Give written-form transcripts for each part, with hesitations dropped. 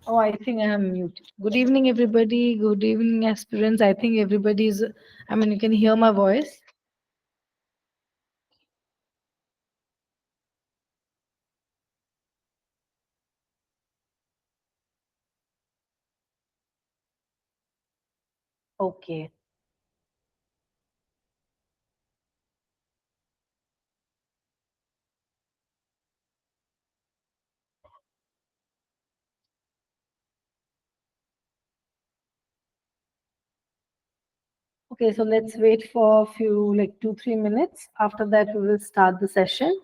Oh, I think I am muted. Good evening, everybody. Good evening, aspirants. I think everybody is, you can hear my voice. Okay. Okay, so let's wait for a few, like 2-3 minutes. After that, we will start the session.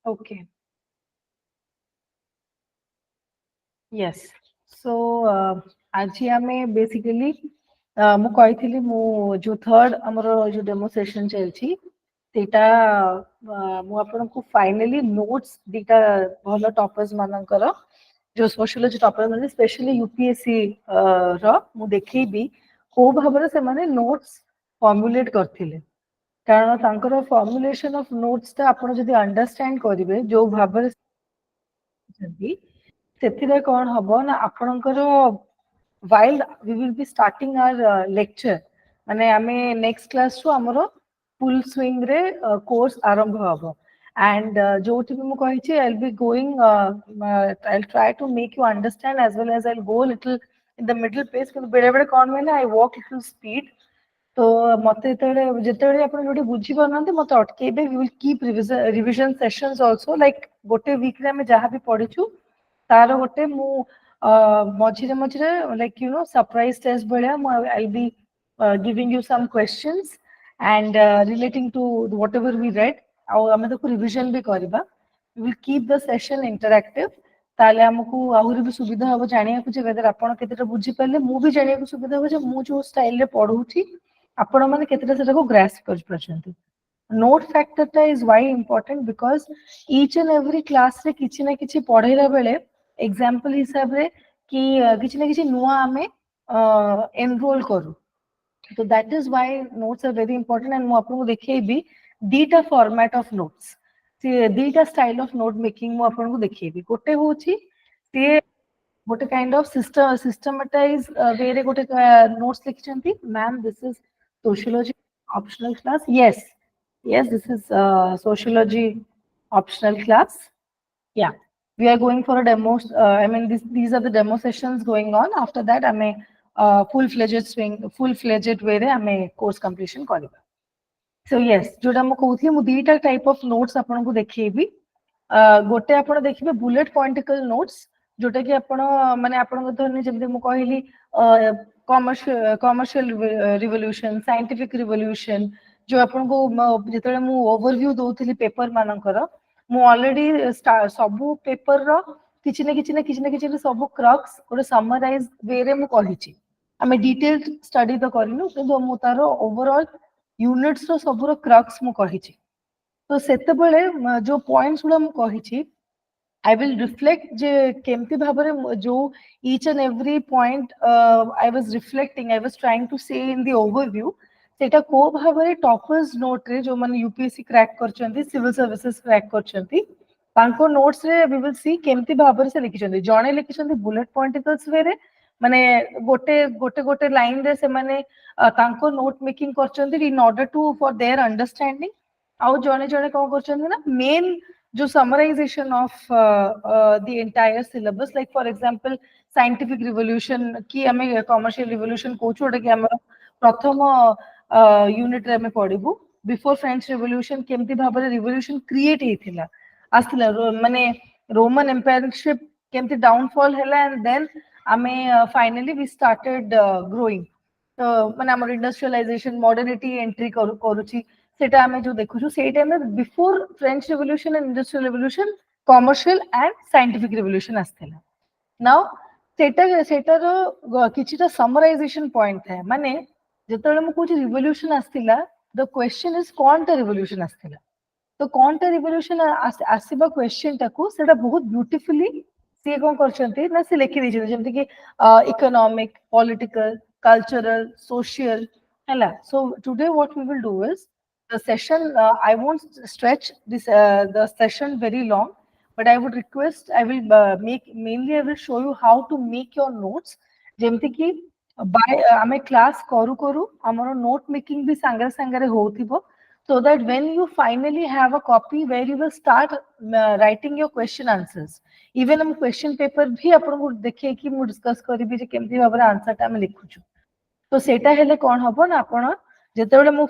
Okay. Yes. So, ଆଜି ଆମେ basically ମୁଁ କହିଥିଲି ମୁଁ ଯୋଉ third ଆମର ଯୋଉ demo session ଚାଲିଛି ସେଇଟା ମୁଁ ଆପଣଙ୍କୁ ଫାଇନାଲି ନୋଟ୍ସ ଦିଟା ଭଲ ଟପର୍ସ ମାନଙ୍କର ଯୋଉ ସୋସିଓଲୋଜି ଟପର ମାନେ ସ୍ପେଶାଲି ୟୁପିଏସସି ର ମୁଁ ଦେଖେଇବି କୋଉ ଭାବରେ ସେମାନେ ନୋଟ୍ସ ଫର୍ମୁଲେଟ କରିଥିଲେ କାରଣ ତାଙ୍କର ଫର୍ମୁଲେସନ ଅଫ ନୋଟ୍ସ ଟା ଆପଣ ଯଦି ଅଣ୍ଡରଷ୍ଟାଣ୍ଡ କରିବେ ଯୋଉ ଭାବରେ ସେଥିରେ କଣ ହବ ନା ଆପଣଙ୍କର while we will be starting our lecture ମାନେ ଆମେ next class ରୁ ଆମର full swing ରେ course ଆରମ୍ଭ ହବ and ଯୋଉଠି ବି ମୁଁ କହିଛି I'll be going I'll try to make you understand as well as I'll go little in the middle pace କିନ୍ତୁ ବେଳେ ବେଳେ କଣ ହୁଏ ନା I walk little speed ତ ମତେ ଯେତେବେଳେ ଆପଣ ଯୋଉଠି ବୁଝି ପାରୁନାହାନ୍ତି ମତେ ଅଟକେଇବେ we will keep revision sessions also like ଗୋଟେ ୱିକ୍ ରେ ଆମେ ଯାହା ବି ପଢିଛୁ ତାର ଗୋଟେ ମୁଁ ମଝିରେ ମଝିରେ like you know surprise test ଭଳିଆ ମୁଁ I'll be giving you some questions and relating to whatever we read ଆଉ ଆମେ ତାକୁ revision ବି କରିବା we will keep the session interactive ତାହେଲେ ଆମକୁ ଆହୁରି ବି ସୁବିଧା ହବ ଜାଣିବାକୁ ଯେ whether ଆପଣ କେତେଟା ବୁଝିପାରିଲେ ମୁଁ ବି ଜାଣିବାକୁ ସୁବିଧା ହବ ଯେ ମୁଁ ଯୋଉ ଷ୍ଟାଇଲରେ ପଢଉଛି ଆପଣମାନେ କେତେଟା ସେଟାକୁ ଗ୍ରାସ୍ପ କରିପାରୁଛନ୍ତି note factor ଟା is why important because each and every class ରେ କିଛି ନା କିଛି ପଢେଇଲା ବେଳେ example ହିସାବରେ କି କିଛି ନା କିଛି ନୂଆ ଆମେ enroll କରୁ So that is why notes are very important, and ମୁଁ ଆପଣଙ୍କୁ ଦେଖେଇବି ଦିଟା format of notes, ସେ ଦିଟା style of note making ମୁଁ ଆପଣଙ୍କୁ ଦେଖେଇବି। ଗୋଟେ ହଉଛି ସେ ଗୋଟେ kind of systematize way ରେ ଗୋଟେ notes लिखिଛନ୍ତି। Ma'am, this is sociology optional class. Yes, this is sociology optional class. Yeah, we are going for a demo. I mean, these are the demo sessions going on. After that, I may full-fledged way रे हमें course completion करिबा। So yes, जोटा मु कहूथि मु दीटा type of notes आपनको देखिएबी। गोटे आपण देखिबे bullet pointical notes, जोटा कि आपण माने आपण धरने जेमते मु कहली commercial revolution, scientific revolution, जो आपनको जेतले मु overview दोउथली पेपर मानकर मु ऑलरेडी सबु पेपर रो किछि न सबु क्रक्स गोटे समराइज वे रे मु कहिछि। आमे डिटेल्ड स्टडी तो करिनु, किंतु मु तारो ओवरऑल यूनिट्स रो सबु रो क्रक्स मु कहिछि। तो सेते बेले जो पॉइंट्स गुला मु कहिछि I will reflect जे केमती भाबरे जो each and every point I was reflecting, I was trying to say in the overview, सेटा को भाबरे टॉपर्स नोट रे जो माने यूपीएससी क्रैक करचंती, सिविल सर्विसेज क्रैक करचंती, तांको नोट्स रे we will see केमती भाबरे से लिखिचंती। जणे लिखिचंती बुलेट पॉइंटिकल्स वे रे, माने गोटे लाइन रे से माने तांको नोट मेकिंग करचंती in order to for their understanding. आउ जणे जणे को करचंती ना मेन जो summarisation of the entire syllabus, like for example scientific revolution की हमें कमर्शियल रिवोल्यूशन को छोड़ के हमर प्रथम यूनिट रे हमें पढिबु बिफोर फ्रेंच रिवोल्यूशन केमती भाबरे रिवोल्यूशन क्रिएट हेथिला आस्तिला माने रोमन एम्पायरशिप केमती डाउनफॉल हैला, एंड देन हमें फाइनली वी स्टार्टेड ग्रोइंग। तो माने हमर इंडस्ट्रियलाइजेशन मॉडर्निटी एंट्री करूची, सेटा हमें जो देखु से टाइम में before French revolution and industrial revolution commercial and scientific revolution आस्थिला। नाउ सेटार किछिटा समराइजेशन पॉइंट है, माने जेतले मु कहूची रिवोल्यूशन आस्थिला, द क्वेश्चन इज कोनटा रिवोल्यूशन आस्थिला। तो कोनटा रिवोल्यूशन आसीबा क्वेश्चन टाकू सेटा बहुत ब्यूटीफुली से कोन करचंती ना से लिखि दैछन, जेमति कि इकोनॉमिक, पॉलिटिकल, कल्चरल, सोशल हैला। So today what we will do is the session, I won't stretch this the session very long, but I would request, I will I will show you how to make your notes, जेमति कि by ame class करू हमरो note making भी संगे संगे होथिबो, so that when you finally have a copy where you will start writing your question answers, even हम question paper भी अपन को देखे कि मु डिस्कस करिबी जे केमति भाबरे आंसर टा हम लिखुछु। तो सेटा हेले कोन हबो ना आपण जेतेबेले मु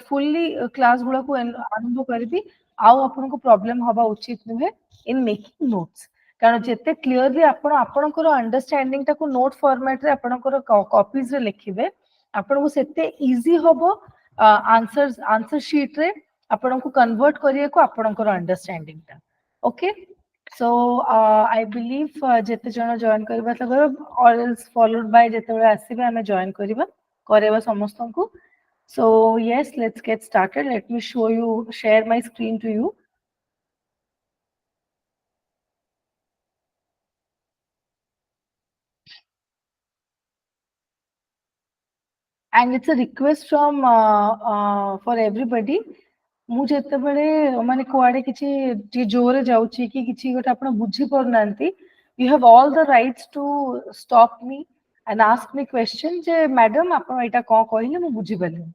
फुल्ली क्लास गुला को आरंभ करबी आउ आपन को प्रॉब्लम हबा उचित नुहे इन मेकिंग नोट्स, कारण जेते क्लियरली आपन को अंडरस्टैंडिंग टा को नोट फॉर्मेट रे आपन को कॉपीज रे लिखिबे, आपन को सेते इजी हबो आंसर शीट रे आपन को कन्वर्ट करिए को आपन को अंडरस्टैंडिंग टा। ओके, सो आई बिलीव जेते जण जॉइन करबा त और एल्स फॉलोड बाय जेतेबेले आसीबे हमें जॉइन करबा समस्त को। So yes, let's get started. Let me share my screen to you. And it's a request from for everybody. मु जेते बेले माने कोआडे किछि जोरे जाउची कि किछि गोटे आपण बुझी परनांती, you have all the rights to stop me and ask me question J madam आपण एटा को कहिले मु बुझी परली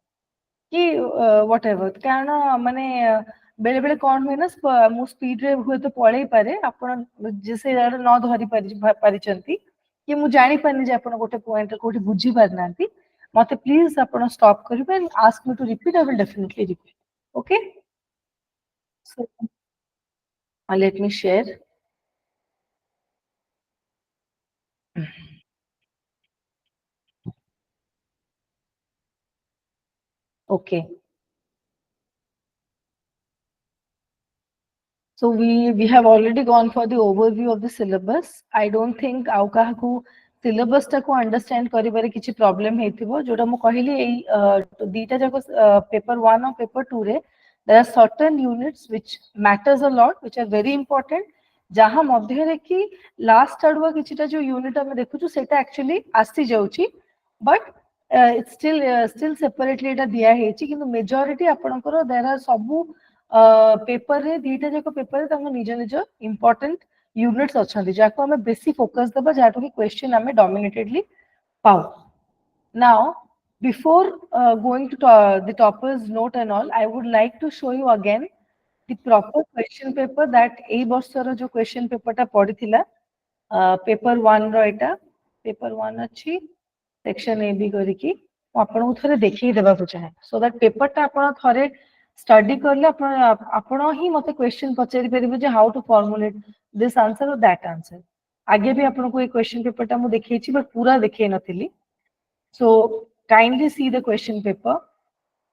कि व्हाटएवर, कारण माने बेले बेले कोन होय ना मु स्पीड रे हुए तो पळै पारे आपण जैसे न धरि परिचंती कि मु जानि पानी जे आपण गोटे पॉइंट कोठी बुझी परनांती, मते प्लीज आपण स्टॉप करिबे and ask me to repeat, I will definitely repeat. Okay, so let me share. Okay, so we have already gone for the overview of the syllabus. I don't think आउ काहाकू syllabus टा को understand करिबारे किछि problem हेतिबो, जोटा मु कहिली एई दीटा जाको paper 1 और paper 2 रे there are certain units which matters a lot, which are very important, जहां मध्य रे कि last आडवा किछिटा जो unit हम देखुछु सेटा actually आसी जाउची, but it's still separately এটা ଦିଆ ହେଇଛି କିନ୍ତୁ majority ଆପଣଙ୍କର there are ସବୁ paper ରେ ଦିଟା ଯାକ paper ରେ ତାଙ୍କ ନିଜ ନିଜ important units ଅଛନ୍ତି ଯାହାକୁ ଆମେ ବେଶୀ focus ଦେବା ଯାହାଠୁ କି question ଆମେ dominatedly ପାଉ. Now before going to the toppers note and all, I would like to show you again the proper question paper that ei ବର୍ଷର जो question paper ଟା ପଡିଥିଲା paper 1 ର ଏଟା paper 1 ଅଛି section A B କରିକି ମୁଁ ଆପଣଙ୍କୁ ଥରେ ଦେଖେଇ ଦେବାକୁ ଚାହେଁ so that paper ଟା ଆପଣ ଥରେ study करले ଆପଣ ହିଁ ମତେ question ପଚାରି ପାରିବେ ଯେ how to formulate this answer or that answer. आगे भी ଆପଣଙ୍କୁ এই question paper ଟା ମୁଁ ଦେଖେଇଛି but पूरा ଦେଖେଇ नथिली. So kindly see the question paper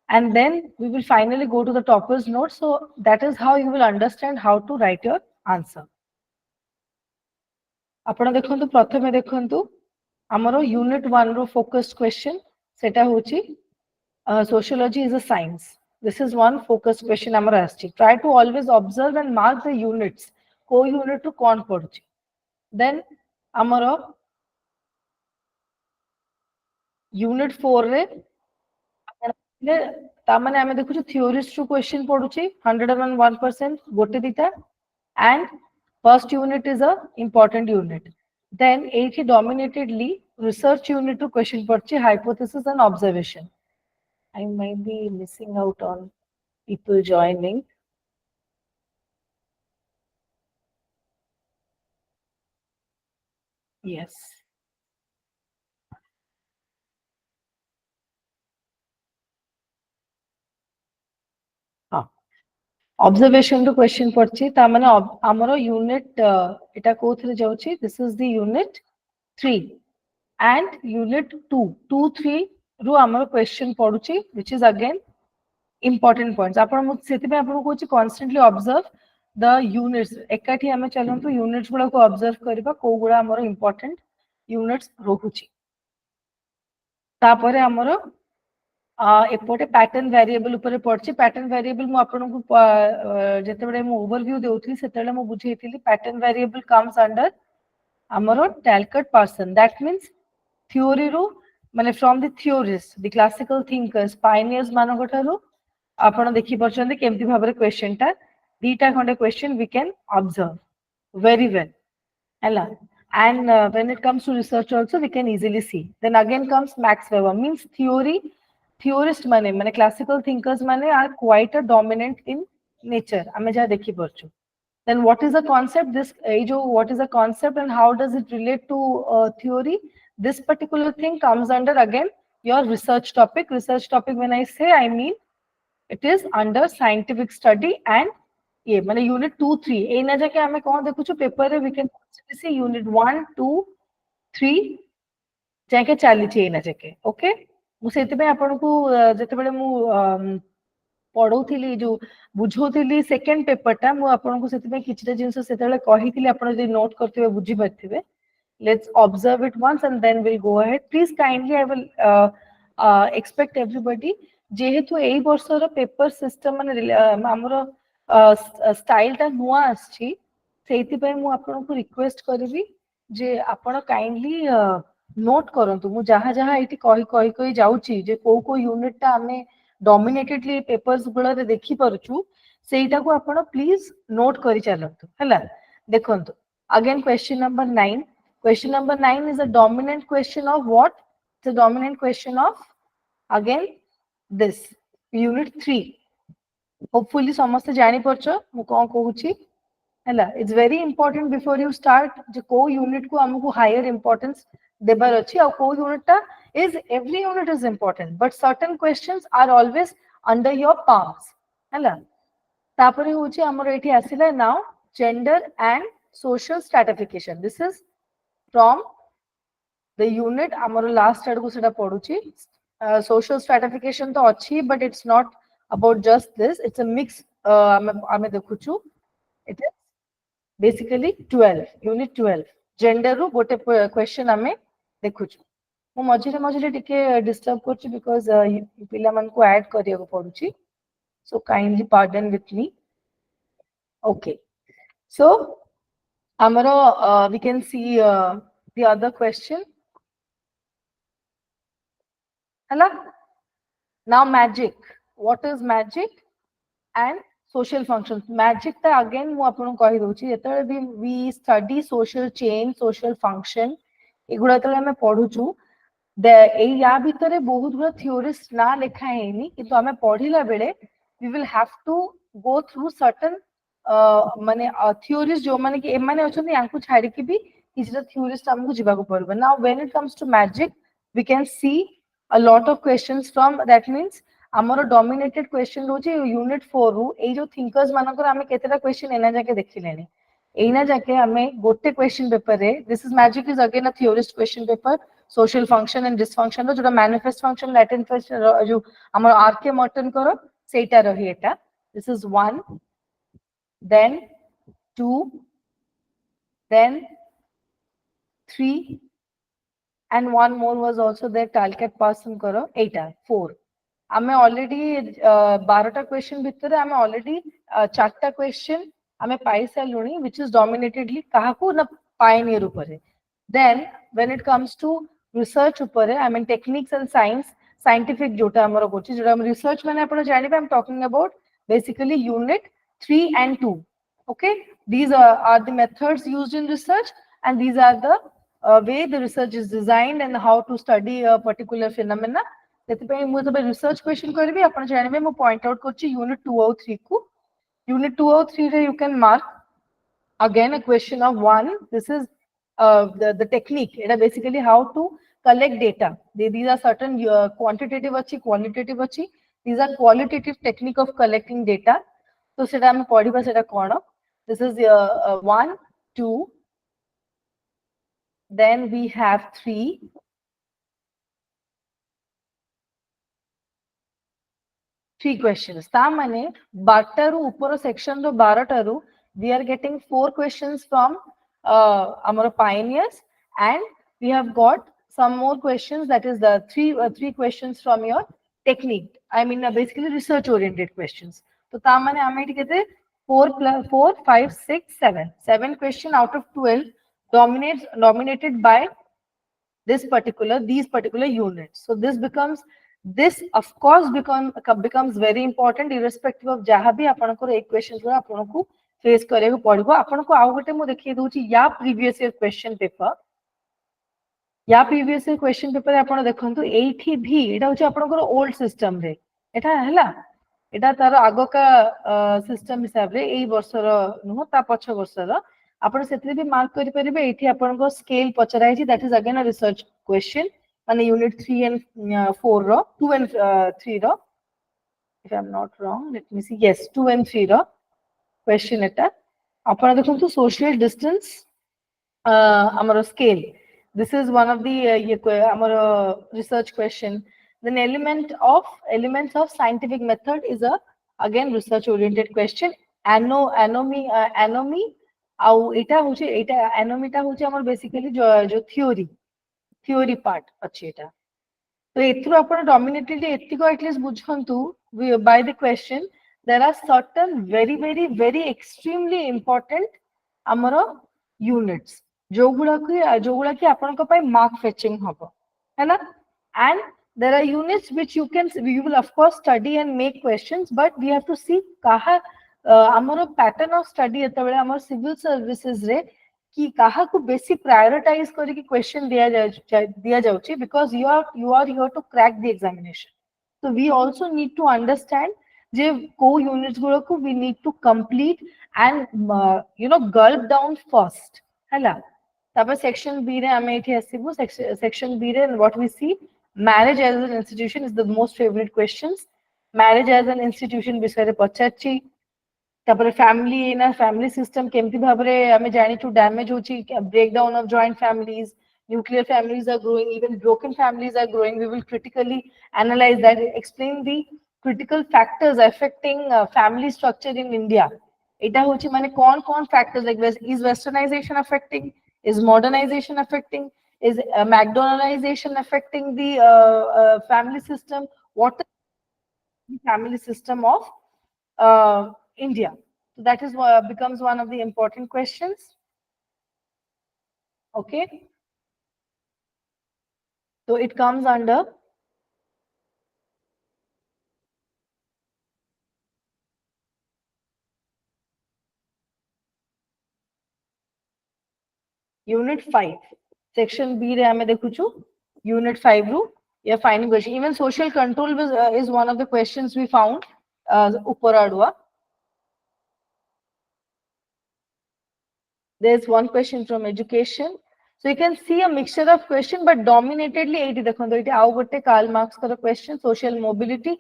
and then we will finally go to the toppers note. So that is how you will understand how to write your answer. ଆପଣ ଦେଖନ୍ତୁ ପ୍ରଥମେ ଦେଖନ୍ତୁ ଆମର unit 1 रो focused question सेटा होची sociology is a science. This is one focused question ଆମର ଆସିଛି. Try to always observe and mark the units. को unit to कौन पड़ुची. Then ଆମର unit 4 रे ता माने आमे देखुछु theorist टू question पड़ुची 101% गोटे दिता and first unit is a important unit. Then एठी dominatedly research unit to question पड़ुची hypothesis and observation. I might be missing out on people joining. Yes. Observation to question पड़ची ता माने हमरो unit एटा कोथरे जाउची. This is the unit 3 and unit 2 3 रो हमरो question पड़ुची which is again important points. आपण मु सेति पे आपण Kochi constantly observe the units. एकाठी हमें चलंतु units गुडा को observe करबा को गुडा हमरो important units रहुची. तापरे हमरो एपोटे पैटर्न वेरिएबल ऊपर पड़ची. पैटर्न वेरिएबल मु आपन को जते बडे मु ओवरव्यू देउथली सेतेले मु बुझेइथिली पैटर्न वेरिएबल कम्स अंडर हमरो Talcott Parsons. That means theory रो माने from the theorist the classical thinkers pioneers मानको ठारो आपण देखि परछन्ते केमति भाबरे क्वेश्चन टा दीटा खंडे question we can observe very well. Ella. And when it comes to research also we can easily see. Then again comes Max Weber. Means theory theorist माने classical thinkers माने are quite a dominant in nature. हमें जहाँ देखी परचु. Then what is the concept? This what is the concept and how does it relate to theory? This particular thing comes under again your research topic. Research topic when I say I mean it is under scientific study and ये माने unit 2 3 ए ना जाके हमें कौन देखु छु paper रे we can see unit 1 2 3 जाके चाली छि ए ना जाके. ओके मु सेति पे आपन को जते बेले मु पढौथिली जो बुझौथिली सेकंड पेपर टा मु आपन को सेति पे किछटा जिंस सेते बेले कहिथिली आपन जे नोट करथिबे बुझी पाथिबे. Let's observe it once and then we'll go ahead. Please kindly I will expect everybody जेहेतु एई वर्षर पेपर सिस्टम माने हमरो स्टाइल टा नुआ आछि सेति पे मु आपन को रिक्वेस्ट करबी जे आपन काइंडली नोट करंतु. मु जहा जहा एटी कहि जाउची जे को यूनिट टा हमें डोमिनेटेडली पेपर्स गुला रे देखि परछु सेइटा को आपन प्लीज नोट करि चलंतु. हला देखंतु again question number 9. Question number 9 is a dominant question of what? It's a dominant question of again this unit 3. Hopefully समस्त जानी परछो मु कोन कहूची हला. It's very important before you start जे को यूनिट को हमको हायर इंपोर्टेंस देबार अछि और को यूनिट टा is every unit is important but certain questions are always under your palms हला. तापरे होची हमर एठी आसिला now gender and social stratification. This is from the unit amaro last add को सेटा पढुची. Social stratification तो अच्छी but it's not about just this. It's a mix. आमे देखुछु it is basically 12 unit 12 gender रो गोटे question आमे देखुछु. मु मझिरे मझिरे टिके डिस्टर्ब करछि because पिला मन को ऐड करिया को पडुची. So kindly pardon with me. Okay, so amaro we can see the other question. Hela? Now magic. What is magic? And social functions. Magic ta again mu apanku kahi dochi etale we study social chain, social function eguda etale ame padhuchu এই ୟା ଭିତରେ ବହୁତ ଗୁଡା theories ନା ଲେଖା ହେଇନି କିନ୍ତୁ ଆମେ ପଢିଲା ବେଳେ we will have to go through certain ମାନେ theories जो माने कि एमाने अछंती यांकु छाडी कि भी किछटा theories हमकु जिबाकु पड़बो. Now when it comes to magic we can see a lot of questions from that means ଆମର dominated question होची unit 4 रू ए जो thinkers मानकर हमें केतेटा question एना जाके देखिलेनी एना जाके हमें गोटे question paper रे this is magic is again a theorist question paper social function and dysfunction रो जोटा manifest function latent function जो हमर आरके मर्टन करो सेटा रही एटा. This is 1, then 2, then 3 and one more was also there Talcott person karo 8 4 आमे already 12टा question भितर आमे already 4टा question आमे पाई सालुनी which is dominatedly काहाकू ना pioneer ऊपर. Then when it comes to research ऊपर I mean techniques and science scientific जोटा हमरो कोची जोटा हम research माने आपण जानि I'm talking about basically unit 3 and 2. Okay, these are the methods used in research and these are the way the research is designed and how to study a particular phenomena. ସେଥିପାଇଁ ମୁଁ ଯେବେ research question କରିବି ଆପଣ ଜାଣିବେ ମୁଁ point out କରୁଛି unit 2 ଆଉ 3 କୁ. Unit 2 ଆଉ 3 ରେ you can mark again a question of 1. This is the technique. It is basically how to collect data. These are certain quantitative achi, qualitative achi. These are qualitative technique of collecting data. So सेटा हम पढ़िबा सेटा कोन. This is 1, 2. Then we have 3. Three questions. ता माने 12 रू ऊपर section रो 12 रू we are getting 4 questions from our pioneers and we have got some more questions that is the three questions from your technique. I mean basically research oriented questions. तो ता माने हमें eighty केते 4 5 6 7 question out of 12 dominated by these particular units. So this of course becomes very important irrespective of jaha bhi apanko ek question thora apanku face kareyku padibo. Apanko आउ गोटे मु देखिए दोची या previous year question paper आपण देखंतु एठी भी एटा होची आपनकर ओल्ड सिस्टम रे एटा हला एटा तार आगो का सिस्टम हिसाब रे एई वर्षर नुह ता पछ वर्षर आपण सेतरे भी मार्क करि परिबे एठी आपनको स्केल पचराई छी that is again a research question माने यूनिट 3 and 4 रो 2 and 3 रो if I am not wrong let me see yes 2 and 3 row question एटा आपण देखंतु सोशल डिस्टेंस हमर scale this is one of the our research question. Then elements of scientific method is a again research oriented question. Anomy ଆଉ एटा होची एटा anomy टा होची हमर basically जो theory part अछि एटा. तो एथरो आपण dominatedly एतिको at least बुझंतु by the question there are certain very extremely important हमर units जोगुड़ा की आपन को पाई mark fetching हबो है ना. And there are units which you will of course study and make questions but we have to see काहा हमर pattern of study एत बेले हमर civil services रे कि काहा को बेसी prioritize करी कि question दिया जाउची because you are here to crack the examination. So we also need to understand जे को units गुलो को we need to complete and gulp down first हैला. तब section B रे हमें एठी आसीबो section B रे what we see marriage as an institution is the most favorite questions. Marriage as an institution विषय रे पचाची तब family system केमती भाबरे हमें जानी छु damage होची breakdown of joint families, nuclear families are growing, even broken families are growing. We will critically analyze that, explain the critical factors affecting family structure in India. Eta hochi mane kon factors like is westernization affecting, is modernization affecting, is McDonaldization affecting the family system? What is the family system of India? So that is becomes one of the important questions. Okay. So it comes under unit 5 section B रे हमें देखुछु unit 5 रू या finding question even social control is one of the questions we found ऊपर आडुआ there's one question from education so you can see a mixture of question but dominatedly 80 देखो तो आउ गोटे कार्ल मार्क्स का question social mobility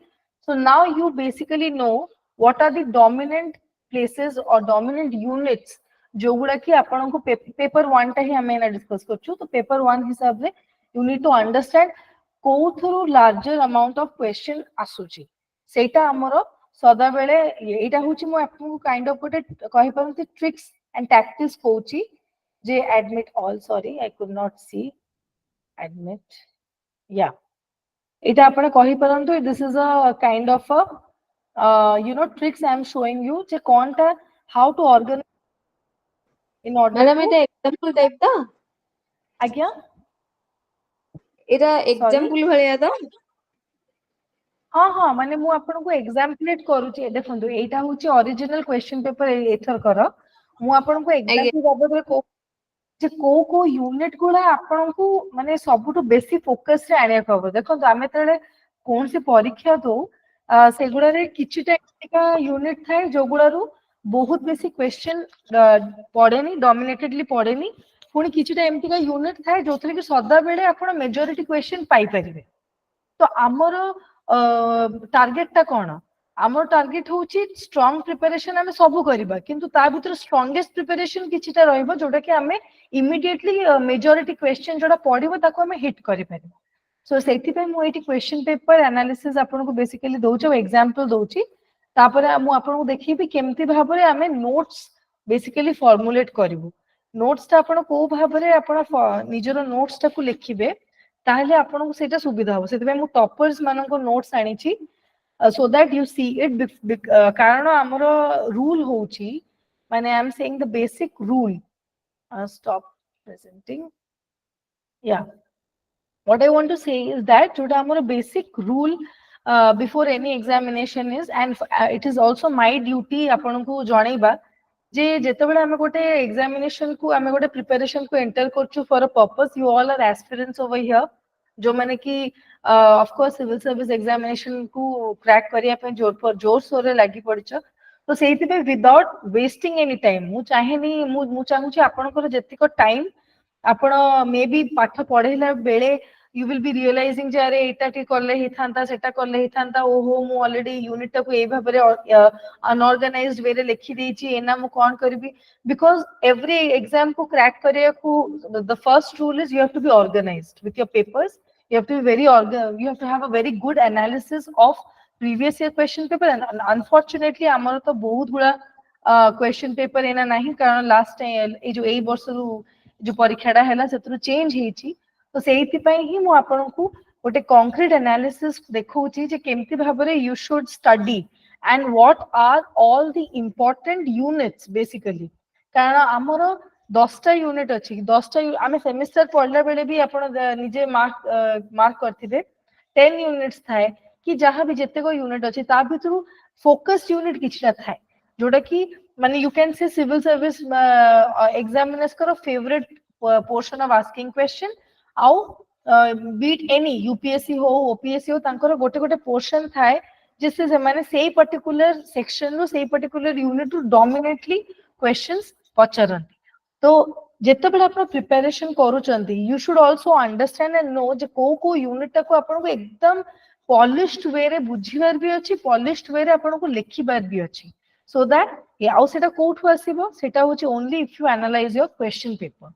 so now you basically know what are the dominant places or dominant units जो गुड़ा की आपण को पेपर 1 टा ही हमें ना डिस्कस करछु तो पेपर 1 हिसाब रे you need to understand कोथुरु larger amount of question आसुची सेटा हमरो सदा बेले एटा होची मो आपको काइंड ऑफ गोटे कहि परंती tricks and tactics coachy they admit all sorry I could not see admit yeah eta apne kahi parantu this is a kind of a you know tricks I am showing you je kon ta how to organize in order madam to eta example type ta agya eta example bhaliya ta हाँ हाँ माने मु आपन को एग्जाम्पलेट करूची देखंतु एटा होची original question paper एथर कर मु आपन को एग्जाम्पल बाबद को जे को यूनिट गुला आपन को माने सबुटु बेसी फोकस रे आनिया कहबो देखंतु आमे तळे कोन से परीक्षा दो सेगुडा रे किछिटा एका यूनिट थाए जोगुडारू बहुत बेसी क्वेश्चन पड़ेनी डोमिनेटेडली पड़ेनी पुणी किछिटा एमती का यूनिट थाए जोथरे कि सदा बेले आपण मेजॉरिटी क्वेश्चन पाई परिबे तो आमर टार्गेट टा कोन आमर टार्गेट होची स्ट्रांग प्रिपरेशन हमें सब करबा किंतु ता भीतर स्ट्रांगेस्ट प्रिपरेशन किछिटा रहइबो जोटा कि हमें इमीडिएटली मेजॉरिटी क्वेश्चन जोटा पढिबो ताको हमें हिट करि परिबो सो सेति पे मु एटी क्वेश्चन पेपर एनालिसिस आपन को बेसिकली दोचो एग्जांपल दोची तापर मु आपन को देखिबी केमती भाबरे हमें नोट्स बेसिकली फॉर्मुलेट करिवो नोट्स ता आपन को भाबरे आपन निजरो नोट्स ता को लिखिबे ताहले आपन को सेटा सुविधा हो सेति पे मु टॉपर्स मानन को notes आनिची so that you see it कारण हमरो रूल होची माने I am saying the basic rule stop presenting yeah what I want to say is that जोटा हमरो basic rule before any examination is and it is also my duty आपन को जणैबा जे जेतेबेले हमें गोटे एग्जामिनेशन को हमें गोटे प्रिपरेशन को एंटर करछु for a purpose you all are aspirants over here जो माने कि of course civil service examination को क्रैक करिया पे जोर सोरे लागी पड़छ तो सेति पे विदाउट वेस्टिंग एनी टाइम मु चाहेनी मु चाहूची आपन को जेतिको टाइम आपण मे बी पाठ पढैला बेले you will be realizing जे अरे एटा टी करले ही थांता सेटा करले ही थांता ओहो मु ऑलरेडी यूनिट टाको ए भाबरे अनऑर्गेनाइज्ड वे रे लिखि देची एना मु कोन करबी बिकॉज़ एवरी एग्जाम को क्रैक करिया को the first rule is you have to be organised with your papers you have to be very you have to have a very good analysis of previous year question paper and unfortunately amar to bahut guda question paper एना नहीं कारण last time ए जो ए वर्ष जो परीक्षाटा हैला सेतु change हेची तो सेति पई ही मु आपन को गोटे कंक्रीट एनालिसिस देखौची जे केमती भाबरे you should study and what are all the important units basically कारण हमरो 10टा यूनिट अछि 10टा आमे सेमेस्टर पढला बेले भी आपण निजे मार्क करथिबे 10 यूनिट्स थाए कि जहां भी जत्ते को यूनिट अछि ता भितरु फोकस यूनिट किछटा थाए जोटा कि माने you can say civil service examiners करो favourite portion of asking question आउ बीट एनी यूपीएससी हो ओपीएससी हो तांकर गोटे गोटे पोर्शन थाए जिससे से माने सेही पर्टिकुलर सेक्शन रो सेही पर्टिकुलर यूनिट रो डोमिनेटली क्वेश्चंस पचरन तो जेते बेला आपण प्रिपरेशन करूचंती you should also understand and know जे को यूनिट को आपण को एकदम पॉलिश्ड वे रे बुझिबार भी अछि पॉलिश्ड वे रे आपण को लिखिबार भी अछि सो दैट ये आउ सेटा कोठु आसीबो सेटा होची only if you analyse your question paper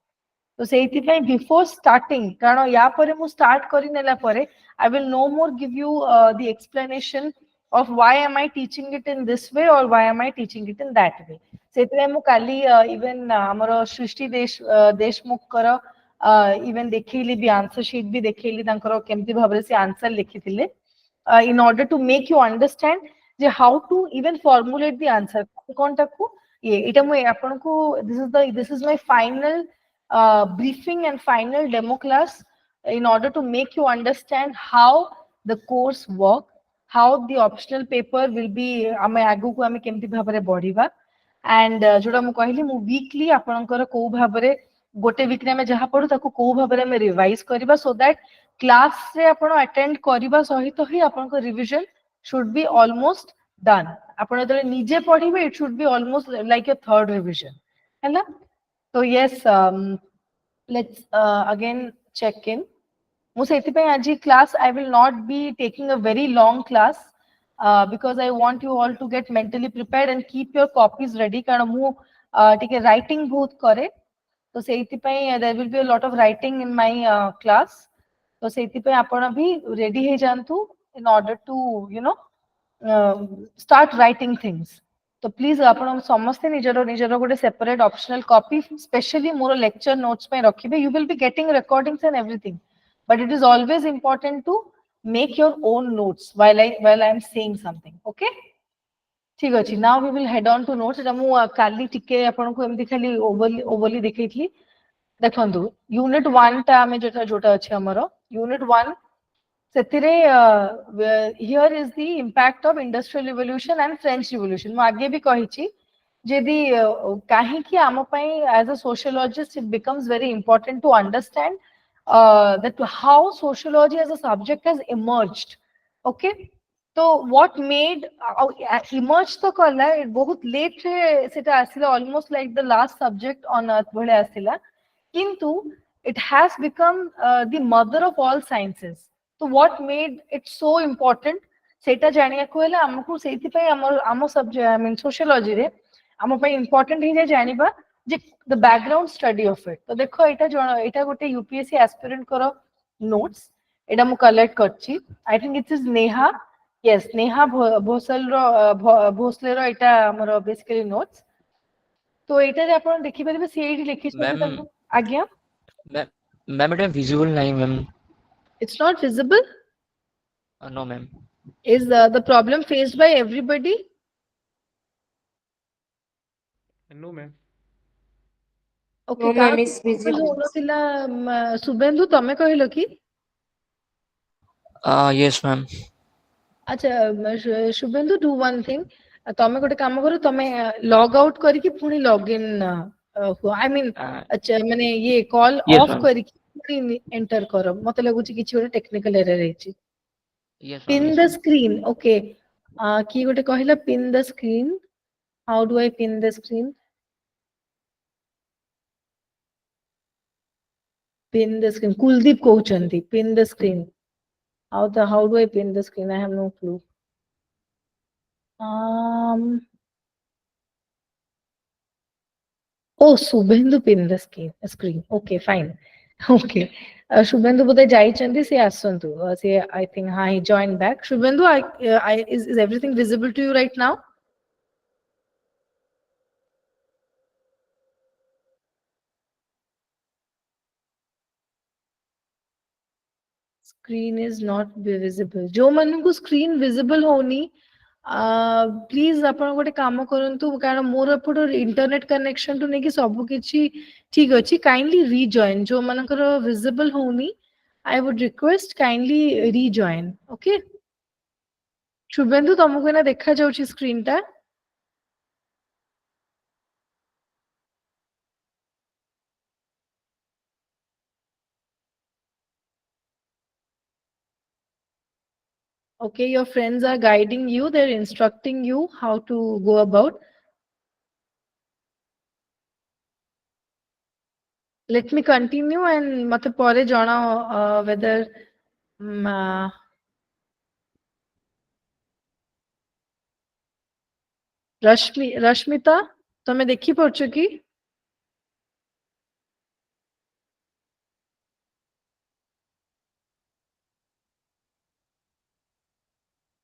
तो सेति पई बिफोर स्टार्टिंग कारण या परे मु स्टार्ट करि नेला परे I will no more give you the explanation of why am I teaching it in this way or why am I teaching it in that way सेतरे मु काली इवन हमरो सृष्टि देशमुख कर इवन देखैली भी आंसर शीट भी देखैली तांकर केमती भाबरे से आंसर लिखिथिले in order to make you understand जे how to even formulate the answer कोनटा को ये एटा मु आपन को this is my final briefing and final demo class in order to make you understand how the course work how the optional paper will be आमे आगु को आमे केमती भाबरे बढ़ीबा एंड जोडा मु कहली मु वीकली आपनकर को भाबरे गोटे वीक रे जहाँ पढ़ू ताको को भाबरे में रिवाइज करबा सो दैट क्लास रे आपण अटेंड करबा सहित ही आपण को revision should be almost done आपण जले निजे पढ़िबे it should be almost like a third revision हैला तो yes let's again check in मु सेति आज class I will not be taking a very long class because I want you all to get mentally prepared and keep your copies ready कारण मु टिके writing बहुत करे तो सेति there will be a lot of writing in my class तो सेति आपण भी ready हे जानतु in order to you know start writing things तो प्लीज आपण समस्ते निजरो निजरो गोटे सेपरेट ऑप्शनल कॉपी स्पेशली मोर लेक्चर नोट्स पे रखिबे you will be getting recordings and everything but it is always important to make your own notes while I am saying something okay ठीक अछि now we will head on to notes जमु काली टिके आपण को एमदी खाली overly देखैथली देखंतु unit 1 ता हमें जोटा अछि हमरो unit 1 सेतिरे here is the impact of industrial revolution and French revolution मु आगे भी कहिछि जेदी काहे कि आम पई as a sociologist it becomes very important to understand that how sociology as a subject has emerged okay तो what made emerge तो कला बहुत लेट रे सेटा आसिला almost like the last subject on earth भले आसिला किंतु it has become the mother of all sciences तो what made it so important सेटा जानिया को हेला हमकु सेति पई हम सब्जेक्ट आई मीन सोशियोलॉजी रे हम पई इंपोर्टेंट ही जानिबा जे the background study of it तो देखो एटा गोटे यूपीएससी एस्पिरेंट करो नोट्स एटा मु कलेक्ट करछि I think it is Neha yes Neha Bhosle रो एटा हमर बेसिकली नोट्स तो एटा रे आपण देखि परिबे सीएडी लिखि छ आज्ञा मैम इट विजिबल नहीं ma'am it's not visible no ma'am is the problem faced by everybody no ma'am okay No, ma'am, it's visible. होनथिला Subhendu तमे कहिलो कि यस मैम अच्छा शुभेंदु डू वन थिंग तमे गोटे काम करो तमे लॉग आउट करिकि पुनी लॉग इन आई मीन अच्छा माने ये कॉल Yes, ऑफ ma'am. करिकि पुनी एंटर करो मते लागुची किछि गोटे टेक्निकल एरर हेछि yes pin the screen okay की गोटे कहिला pin the screen how do I pin the screen pin the screen kuldeep kohchanti pin the screen how do I pin the screen I have no clue oh subhendu pin the screen okay fine okay shubhendu bodhe jaichanti se asantu se I think ha he joined back shubhendu is everything visible to you right now screen is not visible जो मन को screen visible होनी please आपण गोटे काम करंतु कारण मोर एपट internet connection to नेकी सब किछि ठीक अछि काइंडली रीजॉइन जो मनकर विजिबल होनी I would request kindly rejoin okay Shubhendu तुमको ना देखा जाउछि स्क्रीन टा okay your friends are guiding you they're instructing you how to go about let me continue and mate pore jana whether Rashmita तमे देखि परछो कि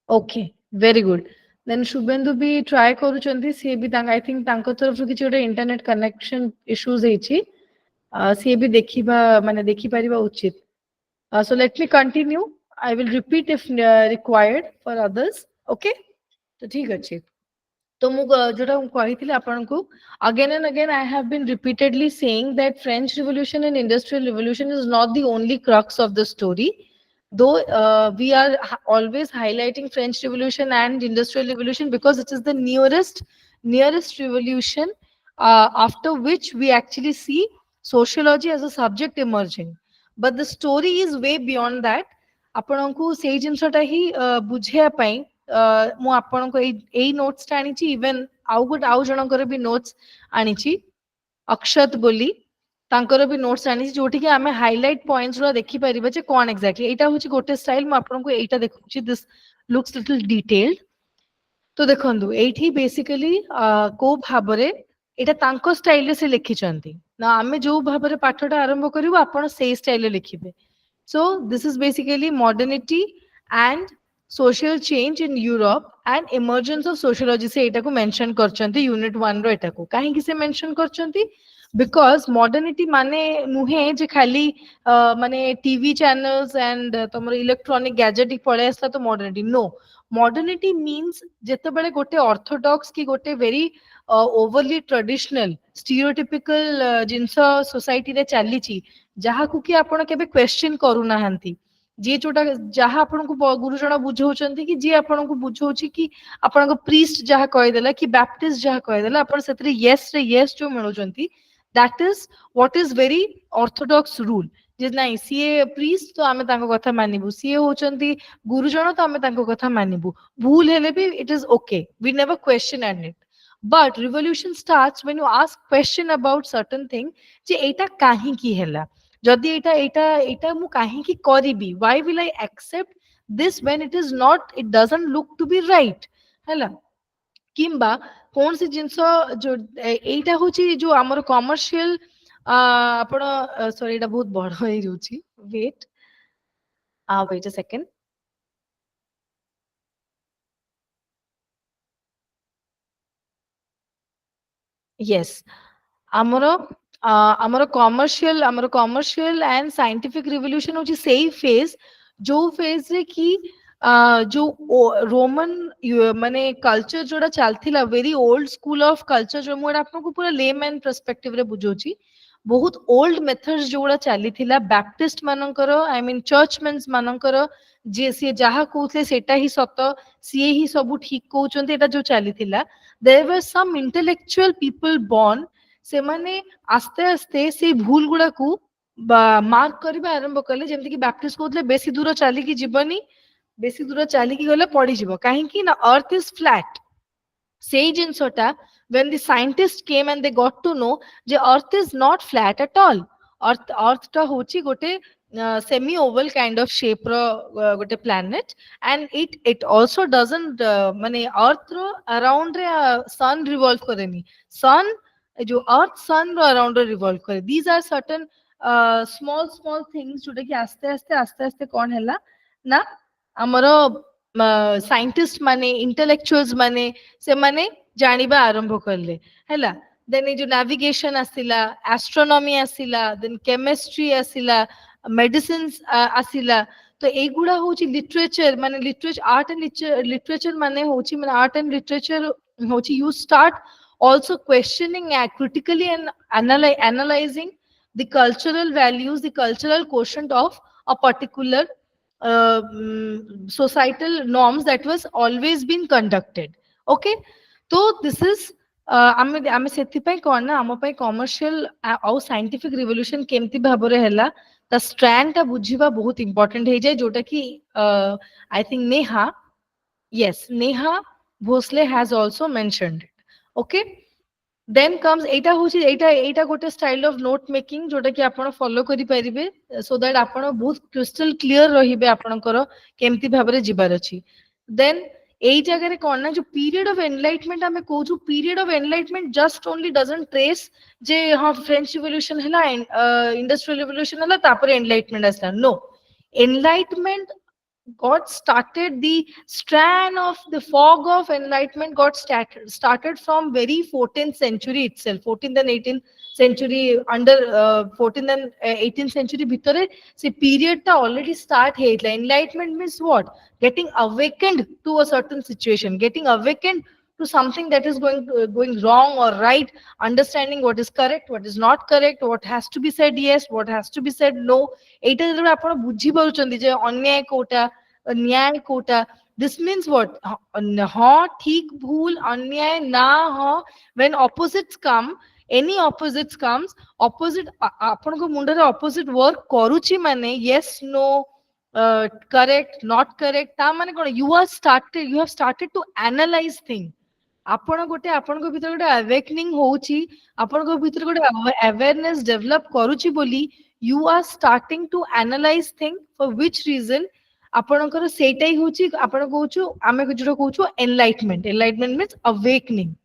okay very good then Shubhendu भी ट्राई करूचंती सी भी आई थिंक तांको तरफ किछि गोटे इंटरनेट कनेक्शन इश्यूज हेछि सी भी देखिबा माने देखि परिबा उचित so let me continue I will repeat if required for others okay तो ठीक अछि तो मु जोटा कहिथिले आपन को again and again I have been repeatedly saying that French revolution and industrial revolution is not the only crux of the story though we are always highlighting French Revolution and Industrial Revolution because it is the nearest revolution after which we actually see sociology as a subject emerging, but the story is way beyond that. ଆପଣଙ୍କୁ ସେଇ ଜିନିଷଟା ହିଁ ବୁଝେଇବା ପାଇଁ ମୁଁ ଆପଣଙ୍କୁ ଏଇ ନୋଟ୍ସଟା ଆଣିଛି, ଇଭେନ୍ ଆଉ ଜଣଙ୍କର ବି ନୋଟ୍ସ ଆଣିଛି, ଅକ୍ଷତ ବୋଲି ତାଙ୍କର ବି ନୋଟ୍ସ ଆଣିଛି, ଯୋଉଠିକି ଆମେ ହାଇଲାଇଟ୍ ପଏଣ୍ଟସ୍ ଗୁଡ଼ା ଦେଖିପାରିବା ଯେ କ'ଣ ଏକ୍ଜାକ୍ଟଲି। ଏଇଟା ହଉଛି ଗୋଟେ ଷ୍ଟାଇଲ୍, ମୁଁ ଆପଣଙ୍କୁ ଏଇଟା ଦେଖଉଛି, ଦିସ୍ ଲୁକ୍ସ ଲିଟିଲ୍ ଡିଟେଲ୍ଡ। ତ ଦେଖନ୍ତୁ ଏଇଠି ବେସିକାଲି କୋଉ ଭାବରେ ଏଇଟା ତାଙ୍କ ଷ୍ଟାଇଲରେ ସେ ଲେଖିଛନ୍ତି ନା, ଆମେ ଯୋଉ ଭାବରେ ପାଠଟା ଆରମ୍ଭ କରିବୁ ଆପଣ ସେଇ ଷ୍ଟାଇଲରେ ଲେଖିବେ। So this is basically modernity and social change in Europe and emergence of sociology से एटा को mention करचंती unit 1 रो एटा को काहे कि से mention करचंती, because modernity माने नुहे जे खाली माने TV channels and तमर electronic gadget पळे आसला तो modernity, no. Modernity means जेतेबेले गोटे orthodox की गोटे very overly traditional stereotypical जिंस society रे चाली ची जहा को कि आपण केबे क्वेश्चन करू नाहंती, जे जोटा जहा आपण को गुरुजन बुझौचंती कि जे आपण को बुझौची कि आपण को प्रीस्ट जहा कहि देला कि बैप्टिस्ट जहा कहि देला आपण सेतरे यस रे यस जो मिलुचंती, that is what is very orthodox rule जे नाही सीए प्रीस्ट तो आमे तांको कथा मानिबु, सीए होचंती गुरुजन तो आमे तांको कथा मानिबु, भूल हेले भी it is okay, we never question at it. But revolution starts when you ask question about certain thing जे एटा काहे की हैला, जदि एटा एटा एटा मु काहे की करिबी, why will I accept this when it is not, it doesn't look to be right हैला। किंबा कौन सी जिंस जो एटा होची जो हमर कमर्शियल आपण सॉरी एटा बहुत बड़ होई जोची, wait wait a second, yes ଆମର କମର୍शियल एंड साइंटिफिक रिवोल्यूशन होची सेही फेज जो फेज रे कि जो रोमन माने कल्चर जोड़ा चलथिला, very old school of culture, जो मोर आपको पूरा लेमैन पर्सपेक्टिव रे बुझोची, बहुत ओल्ड मेथड्स जोड़ा चलीथिला बैप्टिस्ट मानकर, आई मीन चर्चमेन्स मानकर, जे सी जहा कहउथले सेटा ही सत, सीए ही सब ठीक कहउचंती, एटा जो चलीथिला, there were some intellectual people born, से माने आस्ते आस्ते से भूल गुड़ा को मार्क करबा आरंभ कले, जेमति कि बैप्टिस्ट कहउथले बेसी दूर चली कि जीवनी, बेसी दूर चली कि गले पड़ी जीवो, काहे कि ना अर्थ इज फ्लैट। सेही जिंसटा when the scientists came and they got to know J earth is not flat at all, earth टा होची गोटे semi oval kind of shape रो गोटे planet, and it also doesn't माने earth रो around रे sun revolve करेनी, sun जो earth sun रो around रे revolve करे। these are certain small things जोटा कि आस्ते आस्ते कौन हैला ना हमरो साइंटिस्ट माने इंटेलेक्चुअल्स माने से माने जानिबा आरंभ करले हैला। देन ए जो नेविगेशन आसिला, एस्ट्रोनॉमी आसिला, देन केमिस्ट्री आसिला, मेडिसिन्स आसिला, तो एगुडा होची लिटरेचर माने लिटरेचर आर्ट एंड लिटरेचर माने होची माने आर्ट एंड लिटरेचर होची you start also questioning critically and analyzing the cultural values, the cultural quotient of a particular societal norms that was always been conducted, okay। तो this is आमे सेति पय कोन ना आम पय कमर्शियल आउ साइंटिफिक रिवोल्यूशन केमति भाबरे हैला ता स्ट्रैंड ता बुझिबा बहुत इंपोर्टेंट हे जाय, जोटा कि I think Neha, yes, Neha Bhosale has also mentioned it, okay. Then comes एटा होची एटा गोटे स्टाइल ऑफ नोट मेकिंग जोटा कि आपण फॉलो करि परिबे, सो दैट आपण बहुत क्रिस्टल क्लियर रहिबे आपणकर केमति भाबरे जिबार अछि। देन एई जगह रे कोन ना जो पीरियड ऑफ एनलाइटमेंट हमें कहू छु, period of enlightenment just only doesn't trace जे हां फ्रेंच रिवोल्यूशन हैला, इंडस्ट्रियल रिवोल्यूशन हैला, तापरे एनलाइटमेंट आसला, no. Enlightenment got started, the strand of the fog of enlightenment got started from very 14th century itself, 14th and 18th century, under 14th and 18th century bhitare se period ta already start heitla। enlightenment means what? Getting awakened to a certain situation, getting awakened to something that is going wrong or right, understanding what is correct, what is not correct, what has to be said yes, what has to be said no। एटा जब आपण बुझी पाउचंदी जे अन्याय कोटा न्याय Kota, this means what? हाँ ठीक भूल अन्याय ना हाँ, when opposites come any opposites comes, opposite आपण को मुंडे opposite work करूची माने yes no correct not correct ता माने कोन you have started to analyze thing. आपण गोटे आपण को भीतर गोटे awakening होउची, आपण को भीतर गोटे awareness develop करूची बोली you are starting to analyze thing for which reason आपणकर सेटाई होची आपण कहूछु आमे जो कहूछु enlightenment means awakening.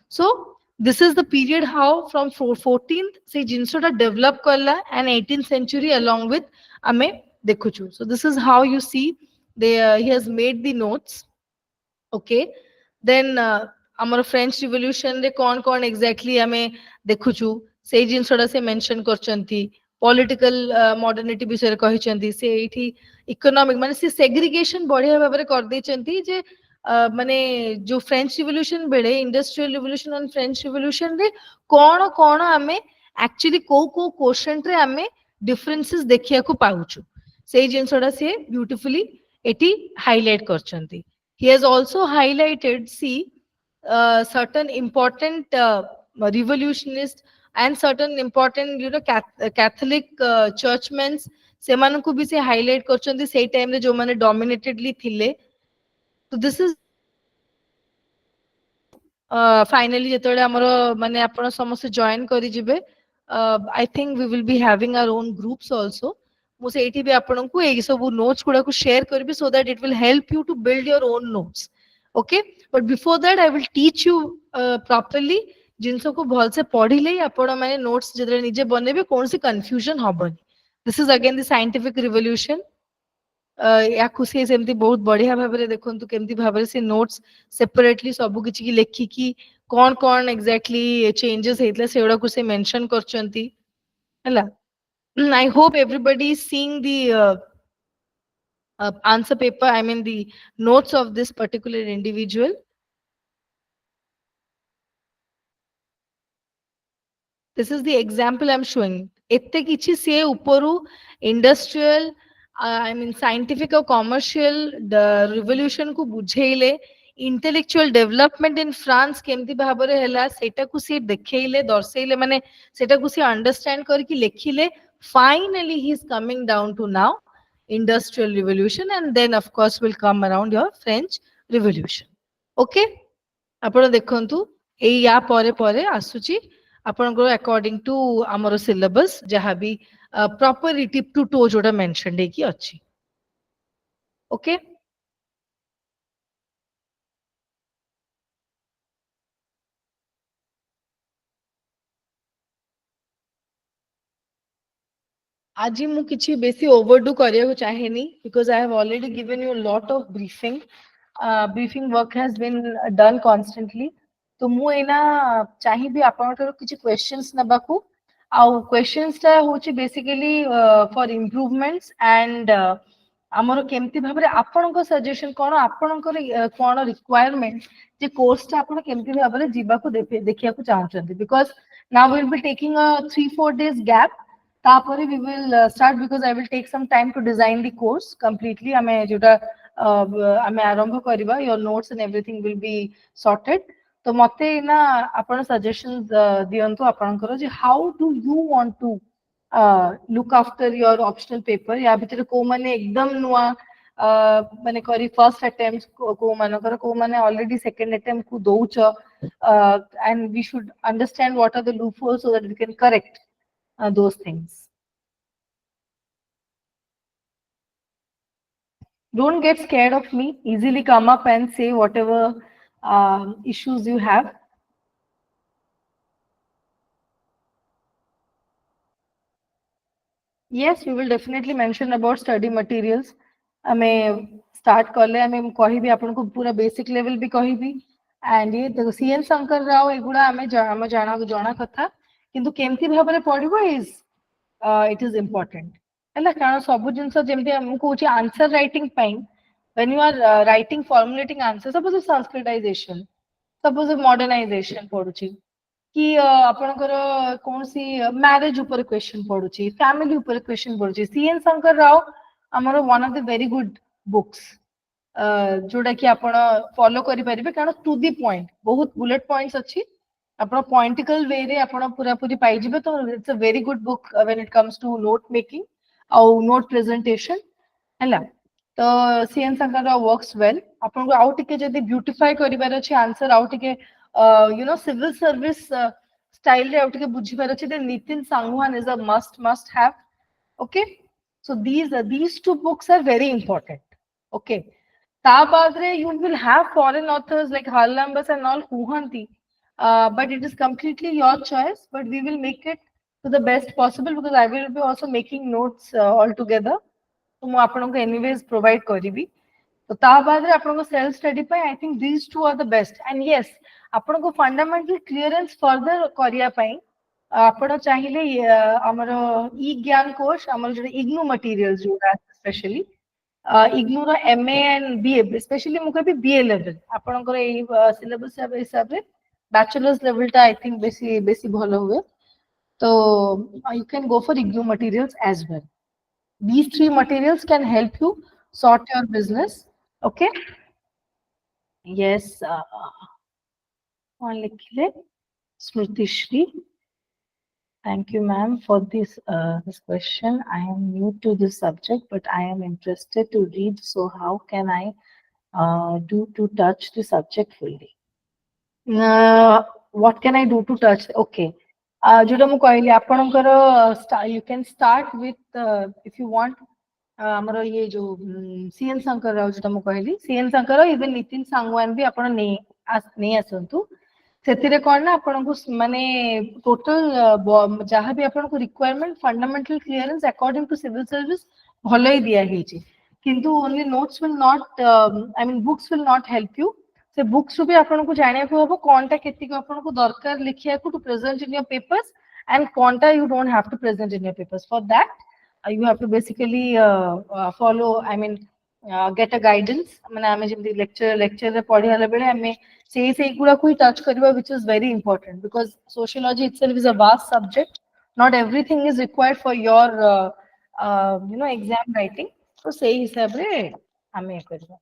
So this is the period how from 14th से जिनसोटा develop करला and 18th century along with आमे देखुछु. So this is how you see he has made the notes. Okay, then ଆମର French revolution रे कौन कौन exactly आमे देखुछु से जिनसोडा से मेंशन करचंती पॉलिटिकल मॉडर्निटी विषय कहिचंती से एठी इकोनॉमिक माने से सेग्रीगेशन बढ़िया भाबरे कर देचंती जे माने जो फ्रेंच रिवोल्यूशन बेले इंडस्ट्रियल रिवोल्यूशन और फ्रेंच रिवोल्यूशन रे कौन कौन आमे एक्चुअली को क्वेश्चन रे आमे डिफरेंसेस देखिया को पाउछु से जिनसोडा से ब्यूटीफुली एठी highlight करचंती. He has also highlighted certain important revolutionists and certain important Catholic churchmen सेमान को भी से highlight करचंती सेही टाइम रे जो माने dominatedly थिले. So this is finally जेतोले हमरो माने आपण समस्त join करि जिबे. I think we will be having our own groups also. मु से एठी भी आपण को एई सब notes गुडा को share करबी so that it will help you to build your own notes. Okay, but before that I will teach you properly जिनसो को भल से पढ़ी ले आपण माने notes जेतरे निजे बनेबे कोन से confusion हबनी. This is again the scientific revolution. या खुशी सेमती बहुत बढ़िया भाबरे देखंतु केमती भाबरे से notes separately सब किछि की लेखि की कोन कोन exactly changes हेतले सेडा को से mention करचंती हला. I hope everybody is seeing the answer paper, I mean the notes of this particular individual. This is the example I'm showing. एत्ते किछि से उपरु industrial I mean scientific or commercial the revolution को बुझेइले intellectual development in France केमती भाबरे हैला सेटा को से देखैले दर्शैले माने सेटा को से understand करके लेखिले. Finally he is coming down to now industrial revolution and then of course will come around your French revolution. Okay, आपण देखंतु ए या परे परे आसुची आपनकर according to हमर syllabus जहा भी proper tip to toe जोटा mentioned है कि अच्छी. Okay, आज मु किछि बेसी ओवरडू करिया को चाहेनी because I have already given you a lot of briefing. Briefing work has been done constantly. तो मु एना चाहि भी आपनकर किछि questions नबाकू आउ questions ता होछि basically for improvements and हमर केमती भाबरे आपनकर suggestion कोन आपनकर कोन requirement जे कोर्स ता आपन केमती भाबरे जीवा को देखिया को चाहछन्ती because now we will be taking a 3-4 days gap. तापरे we will start because I will take some time to design the course completely. आमे जोटा आमे आरंभ करिबा your notes and everything will be sorted. तो मते ना आपण suggestions दियंतु आपनकर जे how do you want to look after your optional paper या भितर को माने एकदम नुआ माने करी first attempt को मानकर को माने already second attempt को दोउच and we should understand what are the loopholes so that we can correct those things. Don't get scared of me. Easily come up and say whatever issues you have. Yes, we will definitely mention about study materials. हमें start कर ले हमें कही भी अपन को पूरा basic level भी कही भी and ये देखो CN शंकर राव एगुड़ा हमें जाना कथा किंतु केमती भाबरे पढ़िबो is it is important हैला कारण सब जिंस जेमती हम को answer writing pine when you are writing formulating answer suppose sanskritization suppose modernization पढुची कि आपनकर कोन सी मैरिज ऊपर क्वेश्चन पढुची फैमिली ऊपर क्वेश्चन पढुची CN शंकर राव हमर one of the very good books जोटा कि आपण फॉलो करि परिबे कारण टू द पॉइंट बहुत बुलेट पॉइंट्स अछि ଆପଣ pointical way रे ଆପଣ पूरा पूरी पाई जिबे तो it's a very good book when it comes to note making और note presentation हैला तो सीएन संकर works well आपन को आउ टिके जदी ब्यूटीफाई करिबार अछि आंसर आउ टिके you know civil service style रे आउ टिके बुझिबार अछि then Nitin Sangwan is a must have. Okay, so these two books are very important. Okay, ता बाद रे you will have foreign authors like Harlambas and all kuhanti, but it is completely your choice, but we will make it to the best possible because I will be also making notes all together. तो मु आपन को anyways provide करिबी तो ता बाद रे आपन को सेल्फ स्टडी पे I think these two are the best. And yes, आपन को fundamental clearance further करिया पई आपण चाहिले हमर ई ज्ञान कोर्स हमर जो इग्नू मटेरियल्स जोड़ा स्पेशली इग्नू रो एमए एंड बीए स्पेशली मुके भी बीए लेवल आपनकर ए सिलेबस हिसाब रे बैचलर्स लेवल टा आई थिंक बेसी बेसी भलो हुए तो you can go for IGNOU materials as well. These three materials can help you sort your business. Okay. Yes. On likhile Smriti Shri. Thank you, ma'am, for this question. I am new to this subject, but I am interested to read. So, how can I do to touch the subject fully? What can I do to touch? Okay. जोटा मु कहली आपनकर you can start with if you want हमरो ये जो CN Shankar Rao जोटा मु कहली सीएन शंकर इवन नितिन सांगवान भी आपण नहीं आसंतु सेतिरे कोन ना आपण को माने टोटल जहां भी आपण को requirement fundamental clearance according to civil service भलो ही दिया हेची किंतु only notes will not I mean books will not help you से बुक्स भी आपण को जानिया को हबो कोनटा केति को आपण को दरकार लिखिया को to present in your papers and कोनटा you don't have to present in your papers for that you have to basically follow I mean get a guidance माने हमें जब lecture रे पढ़ी वाला बेले हमें से गुड़ा कोई touch करबा which is very important because sociology itself is a vast subject, not everything is required for your you know exam writing तो से हिसाब रे हमें करबा.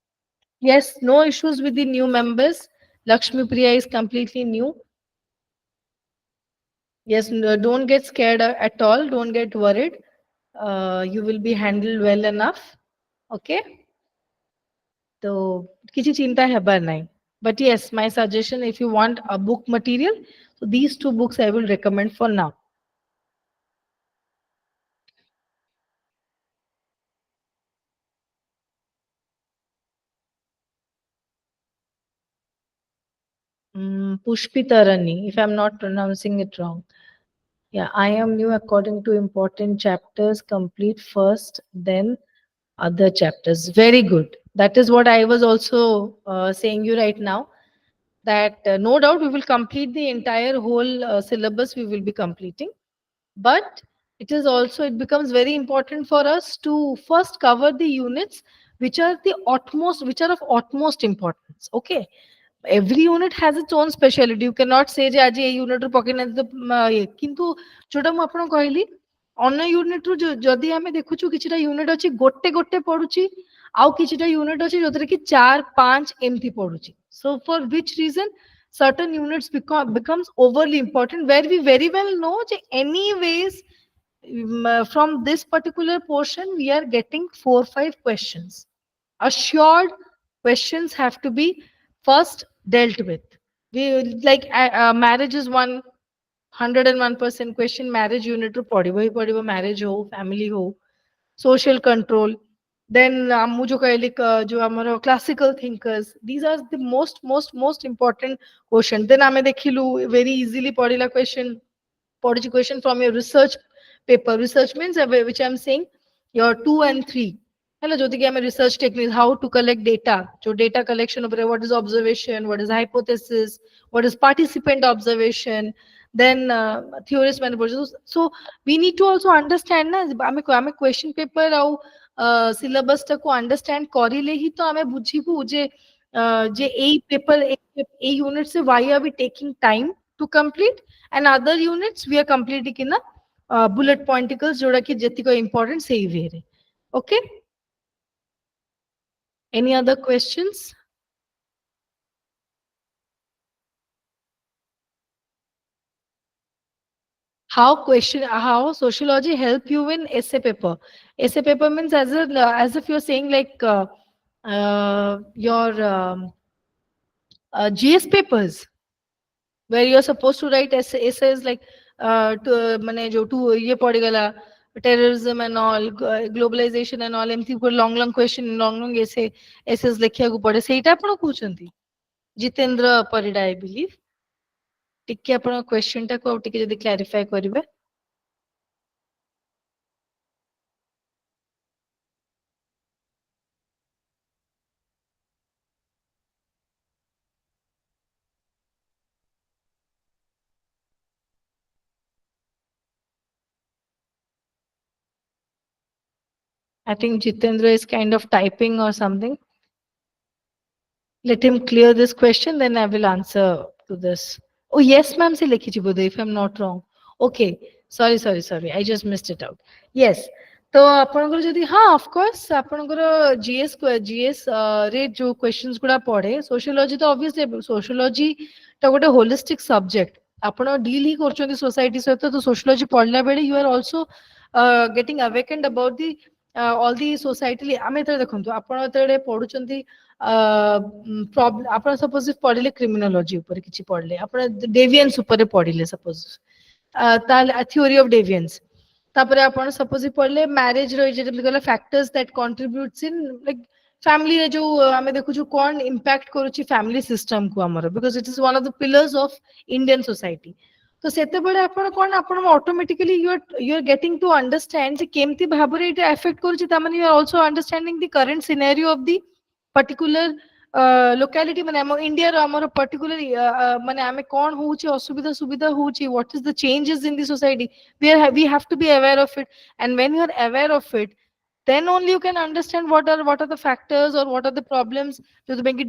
Yes, no issues with the new members. Lakshmi Priya is completely new. Yes, don't get scared at all, don't get worried. You will be handled well enough. Okay, so kichi chinta hebar nahi. But yes, my suggestion, if you want a book material, so these two books I will recommend for now. Pushpitarani, if I'm not pronouncing it wrong. Yeah, I am new according to important chapters. Complete first, then other chapters. Very good. That is what I was also saying you right now. That no doubt we will complete the entire whole syllabus we will be completing. But it is also, it becomes very important for us to first cover the units which are of utmost importance. Okay. Every unit has its own speciality. You cannot say je aji ei unit ru pocket na to kintu chota mu apna कहली अन्य unit रु जदि आमे देखुछु किछिटा unit अछि गोटे पढुछि आउ किछिटा unit अछि जोतरे कि 4-5 एमथि पढुछि. So for which reason certain units becomes overly important where we very well know that anyways from this particular portion we are getting 4-5 questions. Assured questions have to be first dealt with. We like marriage is 101% question. Marriage unit to padibo marriage ho, family ho, social control. Then jo amaro classical thinkers. These are the most important question. Then ame dekhilu very easily padila question from your research paper. Research means which I'm saying your 2 and 3. Hello, Jyoti, I'm a research technique, how to collect data. So data collection, what is observation, what is hypothesis, what is participant observation, then theorist manipulation. So we need to also understand na, I'm a question paper or syllabus ta ko understand korile hi to ame bujhibu je a paper a unit se why are we taking time to complete and other units we are completing in a bullet pointicles जोड़ा कि जितनी को important सही वे रहे. Okay. Any other questions? how sociology help you in essay paper. Essay paper means as if you're saying like your GS papers where you're supposed to write essays like mane jo tu ye padigala terrorism and all, globalization and all, एमती कोई long question, long essays लिखिया को पड़े सेटा आपण कहउचंती Jitendra Parida I believe. टिके आपण question टा को टिके जदी क्लैरिफाई करिवे. I think Jitendra is kind of typing or something. Let him clear this question, then I will answer to this. Oh, yes, ma'am, se likhi chi if I'm not wrong. Okay, sorry. I just missed it out. Yes. तो आपनकर जदी हाँ of course आपनकर GS रे जो questions गुडा पढ़े sociology तो obviously sociology ता गोटे होलिस्टिक सब्जेक्ट आपण डील ही करछोंती सोसाइटी सहित तो सोशियोलॉजी पढ़ला बेले you are also getting awakened about the all the society आमे त देखंतु आपण तळे पढुचंती प्रॉब्लम आपण सपोज पढ़ले क्रिमिनोलॉजी ऊपर किछि पढ़ले आपण डेविएंस ऊपर पढ़ले सपोज ताल थ्योरी ऑफ डेविएंस तापरे आपण सपोज पढ़ले मैरिज रो जेतबे गला factors that contributes in like family रे जो हमें देखु जो कोन इंपैक्ट करूची फैमिली सिस्टम को हमर because it is one of the pillars of Indian society. तो सेते बळे आपण कोन आपण automatically you are getting to understand जे केमती भाबरे इट अफेक्ट करूची त माने you are also understanding the current scenario of the particular locality माने हम इंडिया रो हमर पर्टिकुलर माने हमें कोन होउची असुविधा सुविधा होउची what is the changes in the society we have to be aware of it, and when you are aware of it then only you can understand what are the factors or what are the problems जो bengi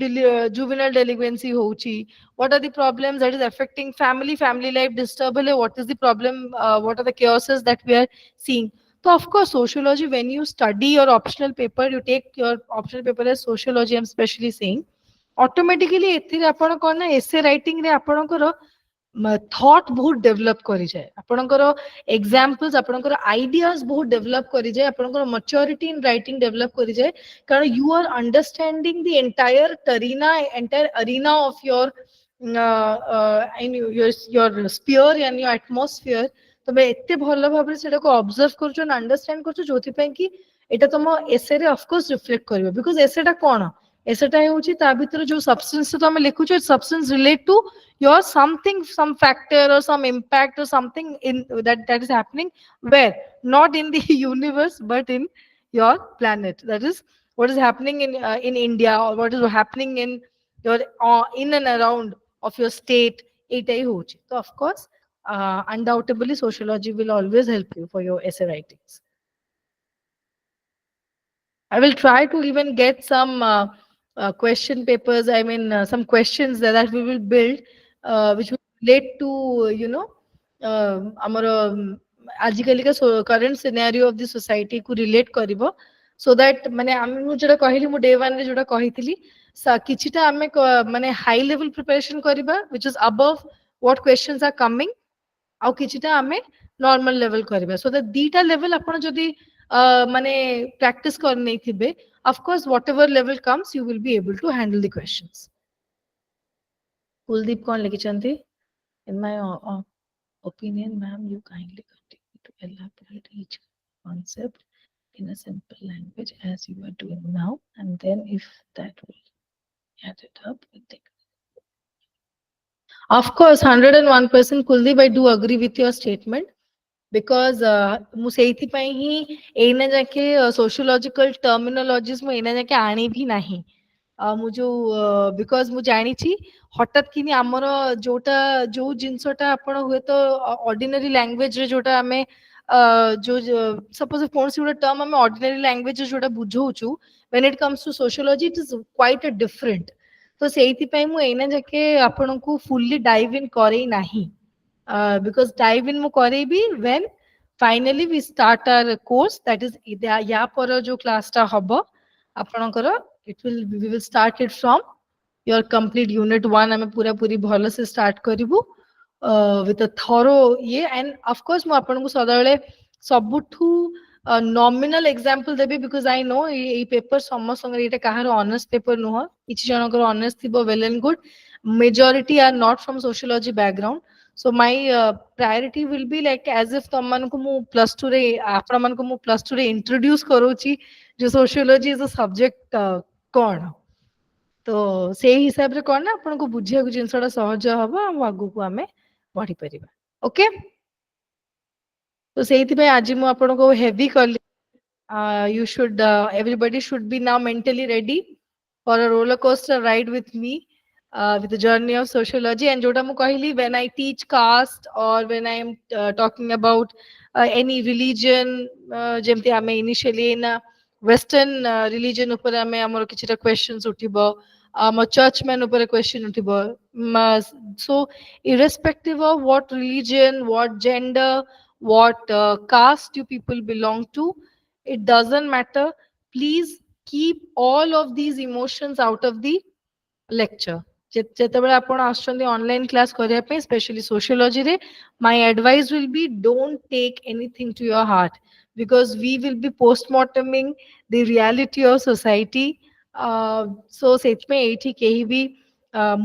juvenile delinquency hochi, what are the problems that is affecting family life disturb hele, what is the problem, what are the chaoses that we are seeing. So of course sociology, when you study your optional paper, you take your optional paper as sociology, I'm especially saying automatically एथिरे आपण कोन ना essay writing रे आपणकर thought बहुत develop करी जाए आपणकर examples आपणकर आइडियाज बहुत डेवलप करी जाए आपणकर मैच्योरिटी इन राइटिंग डेवलप करी जाए कारण you are understanding the entire arena of your your sphere and your atmosphere तबे एते भलो भाबरे सेटा को ऑब्जर्व करछो एंड अंडरस्टैंड करछो जोथि पय कि एटा तुम एसे रे ऑफ कोर्स रिफ्लेक्ट करबो बिकॉज़ एसेटा कोन एसेटा होउची ता भीतर जो सब्सटेंस तो हम लिखुछो substance relate to your something, some factor or some impact or something in that is happening where not in the universe but in your planet, that is what is happening in India or what is happening in your in and around of your state etai hochi. So of course undoubtedly sociology will always help you for your essay writings. I will try to even get some question papers, I mean some questions that we will build which will relate to you know amar आजिकल का current scenario of the society को relate करिवो so that माने हम जोटा कहली मु day 1 रे जोटा कहितली किछिटा हमें माने high level preparation करिबा which is above what questions are coming आउ किछिटा हमें normal level करिबा so that दीटा level आपण जदी माने practice कर नै थिबे of course whatever level comes you will be able to handle the questions. Kuldeep कौन लिखिचंती? In my opinion, ma'am, you kindly continue to elaborate each concept in a simple language as you are doing now, and then if that will add it up, we think. Of course, 101% Kuldeep, I do agree with your statement because मु सेइथि पई ही एना जाके sociological terminologies मु एना जाके आनी भी नहीं मुझे because मुझे जानी हठात कि आमर जोटा जो जिनसटा आपण हुए तो ऑर्डिनरी लैंग्वेज रे जोटा हमें जो सपोज कौन सी गोटे टर्म हमें ऑर्डिनरी लैंग्वेज जोटा बुझौछु when it comes to sociology it is quite a different. तो सेइथि पई मु एना जाके आपण को फुल्ली डाइव इन करे नाही बिकॉज डाइव इन मु करे भी when finally we start our course that is या पर जो क्लास टा हबो आपणकर we will start it from your complete unit 1 हमें पूरा पूरी भलो से start करिवु with a thorough and of course ମୁଁ ଆପଣଙ୍କୁ ସଦାବେଳେ ସବୁଠୁ nominal example ଦେବି because I know ଏଇ paper ସମସ୍ତଙ୍କର ଏଇଟା କାହାର honest paper ନୁହଁ, କିଛି ଜଣଙ୍କର honest ଥିବ well and good, majority are not from sociology background. So my priority will be like as if ତମମାନଙ୍କୁ ମୁଁ +2 ରେ ଆପଣମାନଙ୍କୁ ମୁଁ +2 ରେ introduce କରଉଛି ଯେ sociology is a subject କଣ, ତ ସେଇ ହିସାବରେ କଣ ନା ଆପଣଙ୍କୁ ବୁଝିବାକୁ ଜିନିଷଟା ସହଜ ହବ ଆଉ ଆଗକୁ ଆମେ ବଢି ପାରିବା। ଓକେ, ତ ସେଇଥିପାଇଁ ଆଜି ମୁଁ ଆପଣଙ୍କୁ ହେଭି କଲି। You should everybody should be now mentally ready for a roller coaster ride with me, with the journey of sociology. And jota mu kahili, when I teach caste or when I am talking about any religion, jemti ame initially na western religion upare ame amar kichita questions uthibo, ଆମ churchman ଉପରେ question ଉଠିବ। So irrespective of what religion, what gender, what caste you people belong to, it doesn't matter. Please keep all of these emotions out of the lecture. ଯେତେବେଳେ ଆପଣ ଆସୁଛନ୍ତି online class କରିବା ପାଇଁ specially sociology ରେ, my advice will be don't take anything to your heart because we will be postmorteming the reality of society. So ସେଥିପାଇଁ ଏଇଠି କେହି ବି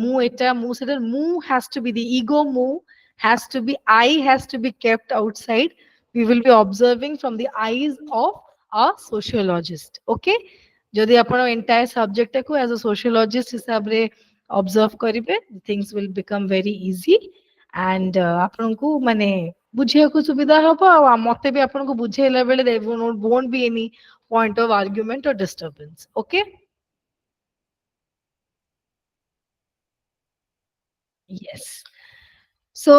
ମୁଁ ଏଟା ମୁଁ ସେଟା ମୁଁ has to be the ego ମୁଁ has to be, I has to be kept outside. We will be observing from the eyes of a sociologist. Okay, যদি ଆପଣ entire subject କୁ as a sociologist ହିସାବରେ observe କରିବେ, things will become very easy and ଆପଣଙ୍କୁ ମାନେ ବୁଝିବାକୁ ସୁବିଧା ହବ ଆଉ ମତେ ବି ଆପଣଙ୍କୁ ବୁଝେଇଲା ବେଳେ there won't be any point of argument or disturbance. Okay, yes. So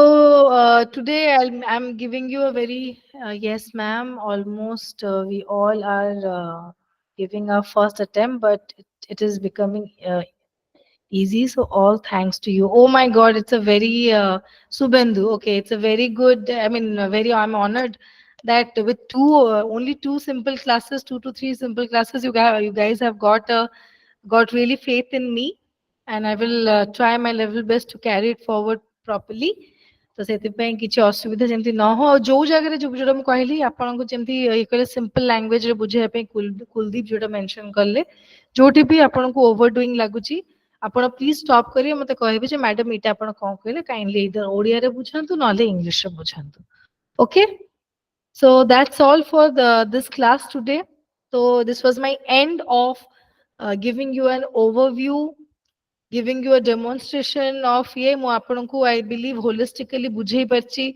today I'm giving you a very yes ma'am, almost we all are giving our first attempt, but it is becoming easy. So all thanks to you. Oh my God, it's a very Subhendu. Okay, it's a very good. I mean, very. I'm honored that with only two simple classes, 2 to 3 simple classes, you guys have got really faith in me, and I will try my level best to carry it forward properly. तो ସେଥିପାଇଁ କିଛି ଅସୁବିଧା ଯେମିତି ନ ହଉ, ଆଉ ଯୋଉ ଜାଗାରେ ଯୋଉଟା ମୁଁ କହିଲି ଆପଣଙ୍କୁ ଯେମିତି ଇଏ କହିଲେ ସିମ୍ପଲ ଲାଙ୍ଗୁଏଜ ରେ ବୁଝେଇବା ପାଇଁ କୁଲଦୀପ ଯୋଉଟା ମେନସନ କଲେ, ଯୋଉଠି ବି ଆପଣଙ୍କୁ ଓଭରଡୁଇଂ ଲାଗୁଛି ଆପଣ ପ୍ଲିଜ ଷ୍ଟପ୍ କରିବେ, ମତେ କହିବେ ଯେ ମ୍ୟାଡାମ ଏଇଟା ଆପଣ କଣ କହିଲେ, କାଇଣ୍ଡଲି ଏଇଟା ଓଡ଼ିଆରେ ବୁଝାନ୍ତୁ ନହେଲେ ଇଂଲିଶରେ ବୁଝାନ୍ତୁ। Okay, so that's all for this class today. So this was my end of giving you an overview, giving you a demonstration of ये मु आपनको I believe holistically बुझेई परची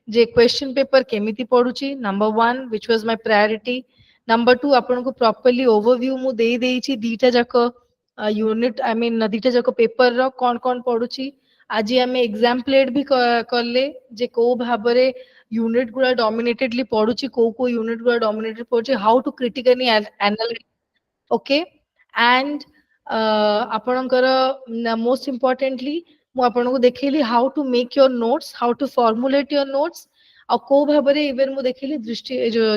जे question paper केमिति पढुची, number 1 which was my priority, number 2 आपनको properly overview मु देई देइची दीटा जाको unit, I mean दीटा जाको paper रो कोन कोन पढुची। आज आम एग्जाम प्लेट भी कले जे को भाबरे यूनिट गुडा डोमिनेटेडली पढुची, को यूनिट गुडा डोमिनेटेड पढुची, how to critically analyse. Okay, and ଆପଣଙ୍କର most importantly ମୁଁ ଆପଣଙ୍କୁ ଦେଖେଇଲି how to make your notes, how to formulate your notes, ଆଉ କୋଉ ଭାବରେ even ମୁଁ ଦେଖେଇଲି ଦୃଷ୍ଟି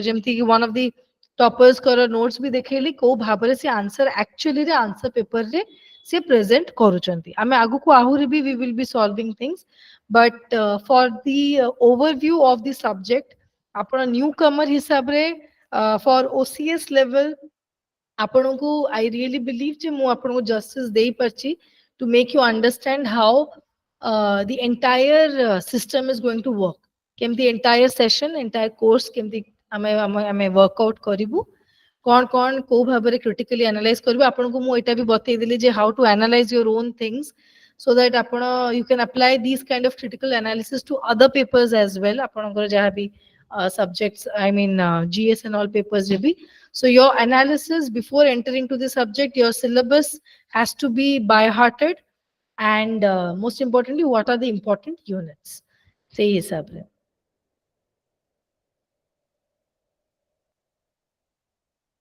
ଯେମିତି କି one of the toppers କର notes ବି ଦେଖେଇଲି କୋଉ ଭାବରେ ସେ answer actually ରେ answer paper ରେ ସେ present କରୁଛନ୍ତି। ଆମେ ଆଗକୁ ଆହୁରି ବି we will be solving things, but for the overview of the subject ଆପଣ newcomer ହିସାବରେ for OCS level ଆପଣଙ୍କୁ I really believe ଯେ ମୁଁ ଆପଣଙ୍କୁ justice ଦେଇ ପାରିଛି to make you understand how the entire system is going to work, କେମିତି entire session, entire course କେମିତି ଆମେ workout କରିବୁ, कौन कौन को भाबरे critically analyze करिबो। आपनको मु एटा भी बतै देली जे how to analyze your own things so that आपण you can apply these kind of critical analysis to other papers as well, आपनकर जहा भी subjects, I mean GS and all papers will be. So your analysis before entering to the subject, your syllabus has to be by hearted, and most importantly what are the important units सही हिसाब से।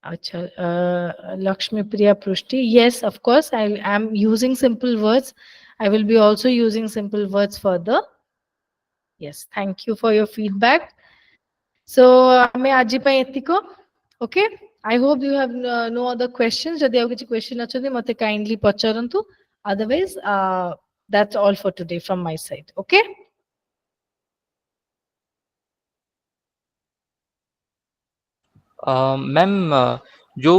Acha, Lakshmi Priya Prushti, yes, of course, I am using simple words. I will be also using simple words further. Yes, thank you for your feedback. So, ame aji pai etiko. Okay, I hope you have no other questions. Jodi au kichi question achodi mate kindly pacharantu. Otherwise, that's all for today from my side. Okay. Ma'am जो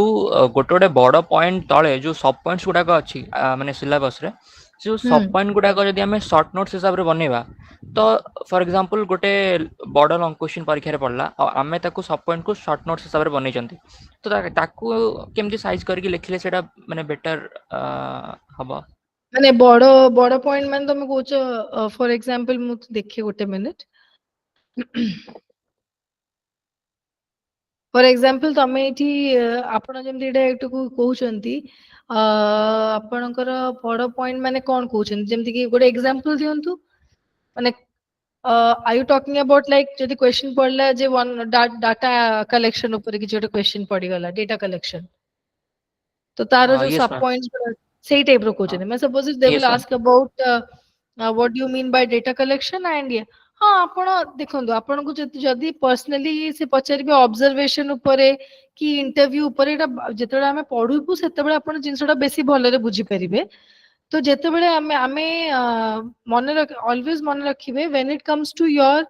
गोटे गोटे बड़ point तले जो सब points गुड़ाक अच्छी माने syllabus रे जो सब पॉइंट गुड़ाक जदि आम सर्ट नोट्स हिसाब से बनइबा तो फॉर एग्जांपल गोटे बड़ लॉन्ग क्वेश्चन परीक्षा रे पड़ला आमे ताको सब पॉइंट को शॉर्ट नोट्स हिसाब से बनई चंती तो ताको केमती साइज करके लिखले सेटा माने बेटर हबा माने बड़ बड़ पॉइंट माने तुम कहूछ फॉर एग्जांपल मु देखि गोटे मिनिट फॉर एग्जांपल तमे एठी आपण जेमति एटा एकटू कहउचंती आपणकर बड़ पॉइंट माने कोन कहउचंती जेमति कि गोटे एग्जांपल दियंतु माने are you talking about like जदि क्वेश्चन पड़ला जे वन डाटा कलेक्शन ऊपर कि जोटे क्वेश्चन पड़ी गला डेटा कलेक्शन तो तारो जो यस सब मैम पॉइंट्स सही टाइप रो क्वेश्चन है मैं suppose they will yes ma'am ask about what do you mean by data collection and ये हाँ आपण देखंतु आपण को जदि पर्सनली से पचारिबे ऑब्जर्वेशन ऊपर कि इंटरव्यू ऊपर एटा जेतेबेले हमें पढुबु सेतेबेले आपण जिंसटा बेसी भलरे बुझी परिबे तो जेतेबेले हमें हमें मन रख ऑलवेज मन रखिबे when it comes to your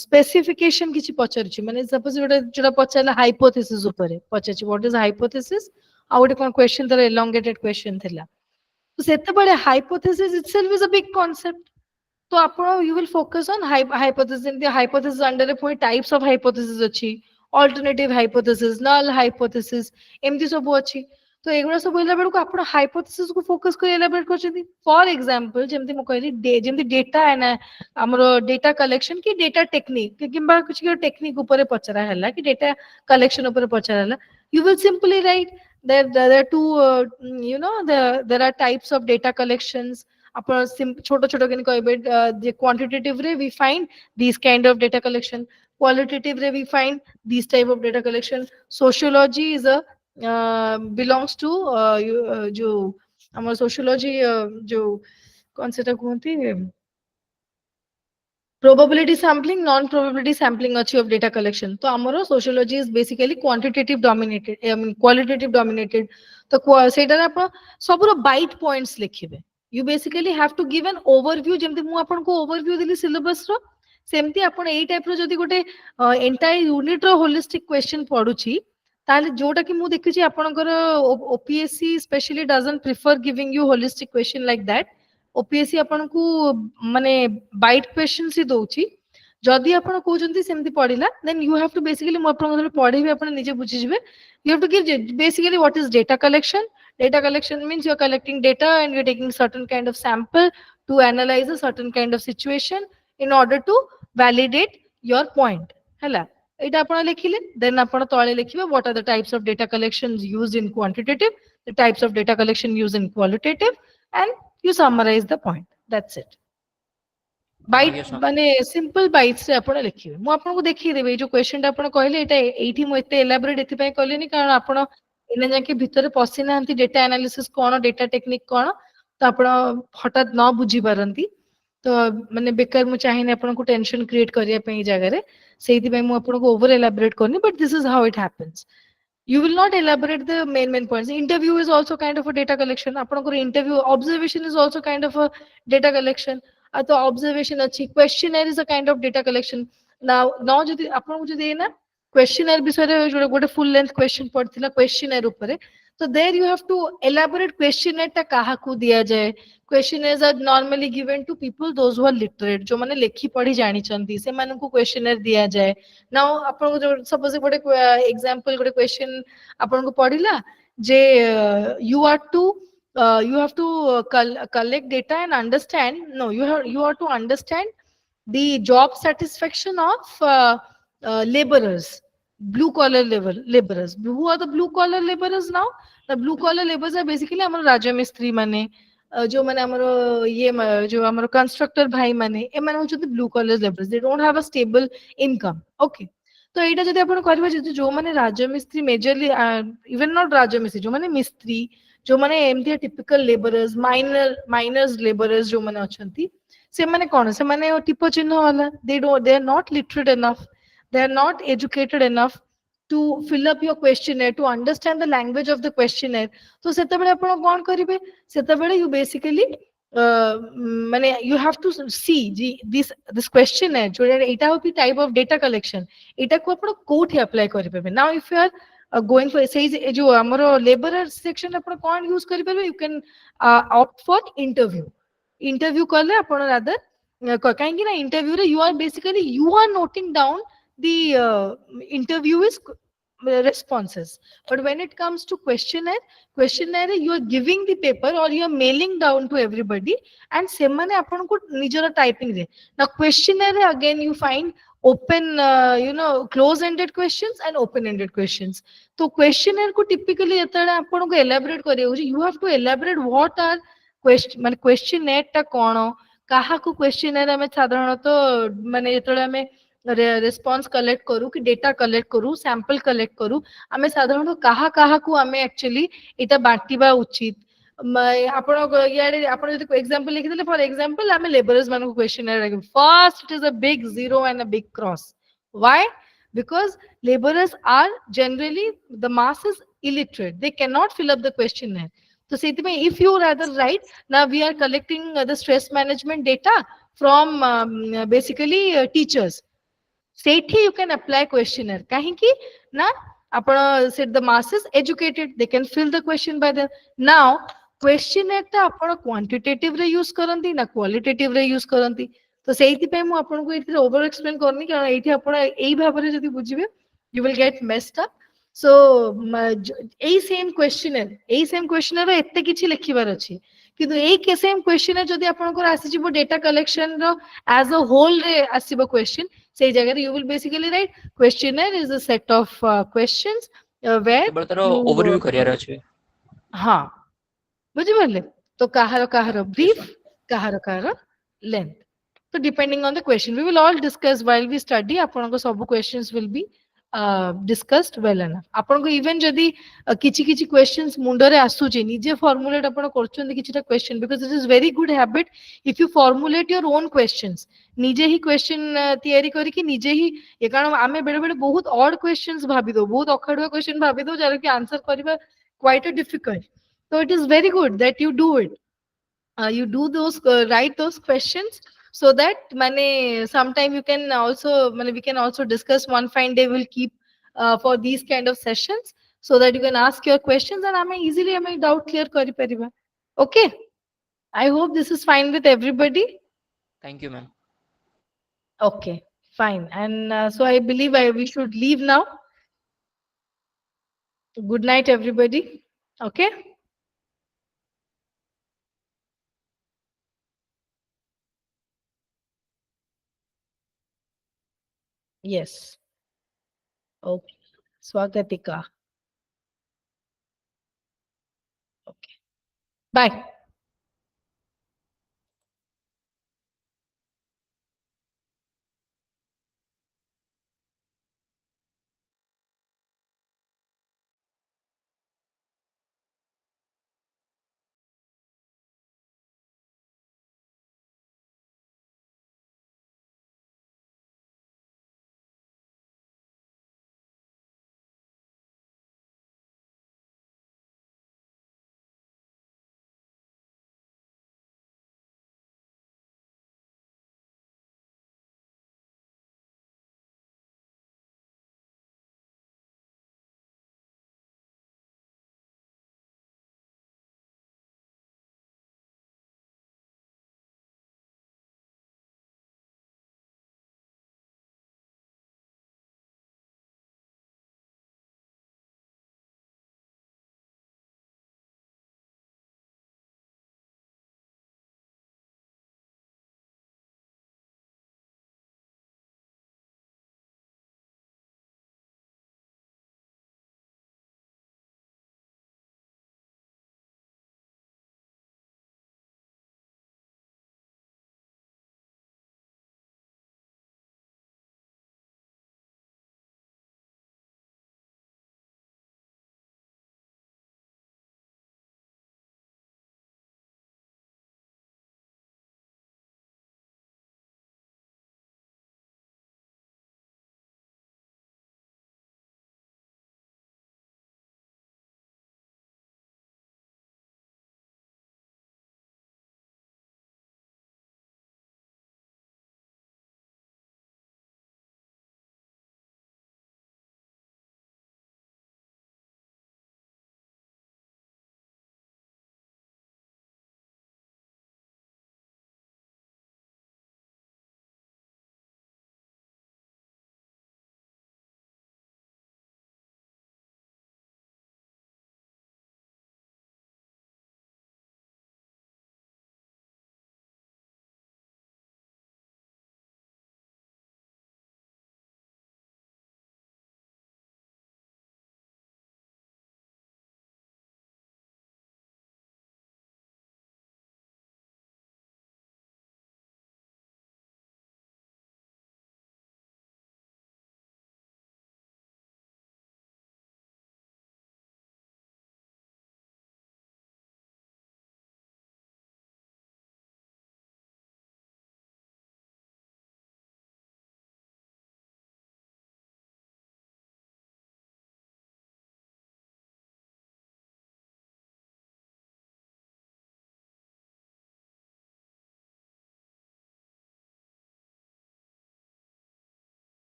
specification किछि पचारछि माने सपोज जोटा पचारला हाइपोथेसिस ऊपर पचारछि व्हाट इज हाइपोथेसिस आ गोटे कोन क्वेश्चन तर एलोंगेटेड क्वेश्चन थिला तो सेतेबेले hypothesis itself is a big concept तो आपण you will focus on hypothesis in the hypothesis under पुनी टाइप्स ऑफ हाइपोथेसिस अछि अल्टरनेटिव हाइपोथेसिस नल हाइपोथेसिस एमती सब अछि तो एगुड़ा सब बोलला बेलको आपण हाइपोथेसिस को फोकस कर एलाबोरेट करछथि फॉर एग्जांपल जेमती म कहली जेमती डेटा है ना हमरो डेटा कलेक्शन की डेटा टेक्निक किबा कुछ के टेक्निक ऊपर पचरा हला कि डेटा कलेक्शन ऊपर पचरा हला you will simply write there are two you know there are types of data collections अपन छोटो छोटो के कहबे जे क्वांटिटेटिव रे we find these kind of data collection qualitative रे we find these type of data collection sociology is a belongs to जो हमर sociology जो कौन सेटा कहंती probability sampling non-probability sampling अच्छी of data collection तो हमारा sociology is basically quantitative dominated I mean qualitative dominated तो सेटा रे आपण सबरो bite points लिखिबे you basically have to give an overview जेमति मु आपण को overview दिली syllabus रो सेमति आपण एई टाइप रो जदी गोटे entire unit रो holistic question पढुची ताले जोटा कि मु देखिची आपनकर OPSC especially doesn't prefer giving you holistic question like that OPSC आपण को माने बाइट क्वेश्चन सी दोची जदी आपण कहउचंती सेमति पढिला then you have to basically मो आपण को पढिबे आपण निजे बुझि जिवे you have to give basically what is data collection means you are collecting data and you are taking certain kind of sample to analyze a certain kind of situation in order to validate your point हला एटा आपण लिखिले then आपण तळे लिखिबे what are the types of data collections used in quantitative the types of data collection used in qualitative and you summarize the point that's it बाइट yes ma'am माने simple bytes रे आपण लिखिबे मु आपण को देखि देबे जो क्वेश्चन ता आपण कहले एटा एठी मु एते एलाबोरेट एति पय कहलेनी कारण आपण एने जाके भितरे पसि नांती डेटा एनालिसिस कोन डेटा टेक्निक कोन तो आपण हठात न बुझी पारंती तो माने बेकार मु चाहिने आपण को टेंशन क्रिएट करिया पय जगह रे सेति पय मु आपण को ओवर एलाबोरेट करनी but this is how it happens you will not elaborate the main points interview is also kind of a data collection apanଙ୍କର interview observation is also kind of a data collection तो observation अच्छी questionnaire is a kind of data collection now जदि आपनको जदि ना questionnaire विषय रे गोटे full length question पड़थिला questionnaire ऊपर तो there you have to elaborate questionnaire ता काहा को दिया जाए questionnaires are normally given to people those who are literate जो माने लेखि पढ़ी जानि चंती से मानन को questionnaire दिया जाए now आपनको जो suppose गोटे example गोटे question आपनको पढ़िला J you are to you have to collect data and understand no you are to understand the job satisfaction of laborers blue collar laborers who are the blue collar laborers now the blue collar laborers are basically हमर राजा मिस्त्री माने जो माने हमर ये जो हमर constructor भाई माने ए माने होचो blue colour labours they don't have a stable income okay तो एटा जदि आपण करबा जो माने राजमिस्त्री मेजरली इवन नॉट राजमिस्त्री जो माने मिस्त्री जो माने एमती टिपिकल लेबरर्स माइनर्स लेबरर्स जो माने अछंती से माने कोन से माने टिप चिन्ह वाला they are not literate enough they are not educated enough to fill up your questionnaire to understand the language of the questionnaire तो सेते बेले आपण कोन करिवे सेते बेले you basically মানে you have to see this questionnaire ଯୋଉଟା ଏଇଟା ହଉଛି type of data collection ଏଇଟାକୁ ଆପଣ କୋଉଠି apply କରିପାରିବେ now if you are going for ସେଇ ଯୋଉ ଆମର laborer section ଆପଣ କଣ use କରିପାରିବେ you can opt for interview କଲେ ଆପଣ rather କାହିଁକି ନା interview ରେ you are basically you are noting down the interviewee's responses but when it comes to questionnaire you are giving the paper or you are mailing down to everybody and semane apanku nijara typing re now questionnaire again you find open close ended questions and open ended questions so questionnaire ko typically etala apanku elaborate kariya hoji you have to elaborate what are questionnaire ta kono kahaku questionnaire ame sadharanato mane etala ame response collect करू कि data collect करू sample collect करू आमे साधारण कहा कहा को आमे एक्चुअली इटा बांटिबा उचित आपण याडे आपण जदि एग्जांपल लिखि देले फॉर एग्जांपल आमे लेबरर्स मानको क्वेश्चनर राखि first it is a big zero and a big cross why because laborers are generally the masses illiterate they cannot fill up the questionnaire so if you rather write now we are collecting the stress management data from basically teachers Sethi you can apply questionnaire. Kahinki na apana said the masses educated they can fill the question by them. Now questionnaire ta apana quantitative re use karanti na qualitative re use karanti. तो सेही पे मु आपन को इथे over explain करनी कारण एठी आपण एई भाबरे जदी बुझिबे you will get messed up so एई सेम क्वेश्चनर एते किछि लिखिबार अछि किंतु एई सेम क्वेश्चनर जदी आपन को आसी जिवो डेटा कलेक्शन रो एज अ होल रे आसीबो क्वेश्चन सेही जगह you will basically write questionnaire is a set of questions where you overview करियर अछि हां बुझि परले तो काहार ब्रीफ काहार length so depending on the question we will all discuss while we study आपन को सब questions will be discussed well enough आपन को even जदी किछि किछि questions मुंडरे आसु जे निजे formulate आपन करछन किछिटा question because it is very good habit if you formulate your own questions निजे ही question तयारी करी कि निजे ही ये कारण आमे बेले बेले बहुत odd questions भाबी दो बहुत अखडुआ question भाबी दो जार कि आंसर करबा quite a difficult so it is very good that you do it you do those write those questions so that mane sometime you can also mane we can also discuss one fine day we'll keep for these kind of sessions so that you can ask your questions and ame easily ame doubt clear kari pariba okay I hope this is fine with everybody thank you ma'am okay fine and so I believe we should leave now good night everybody okay yes okay swagatika okay bye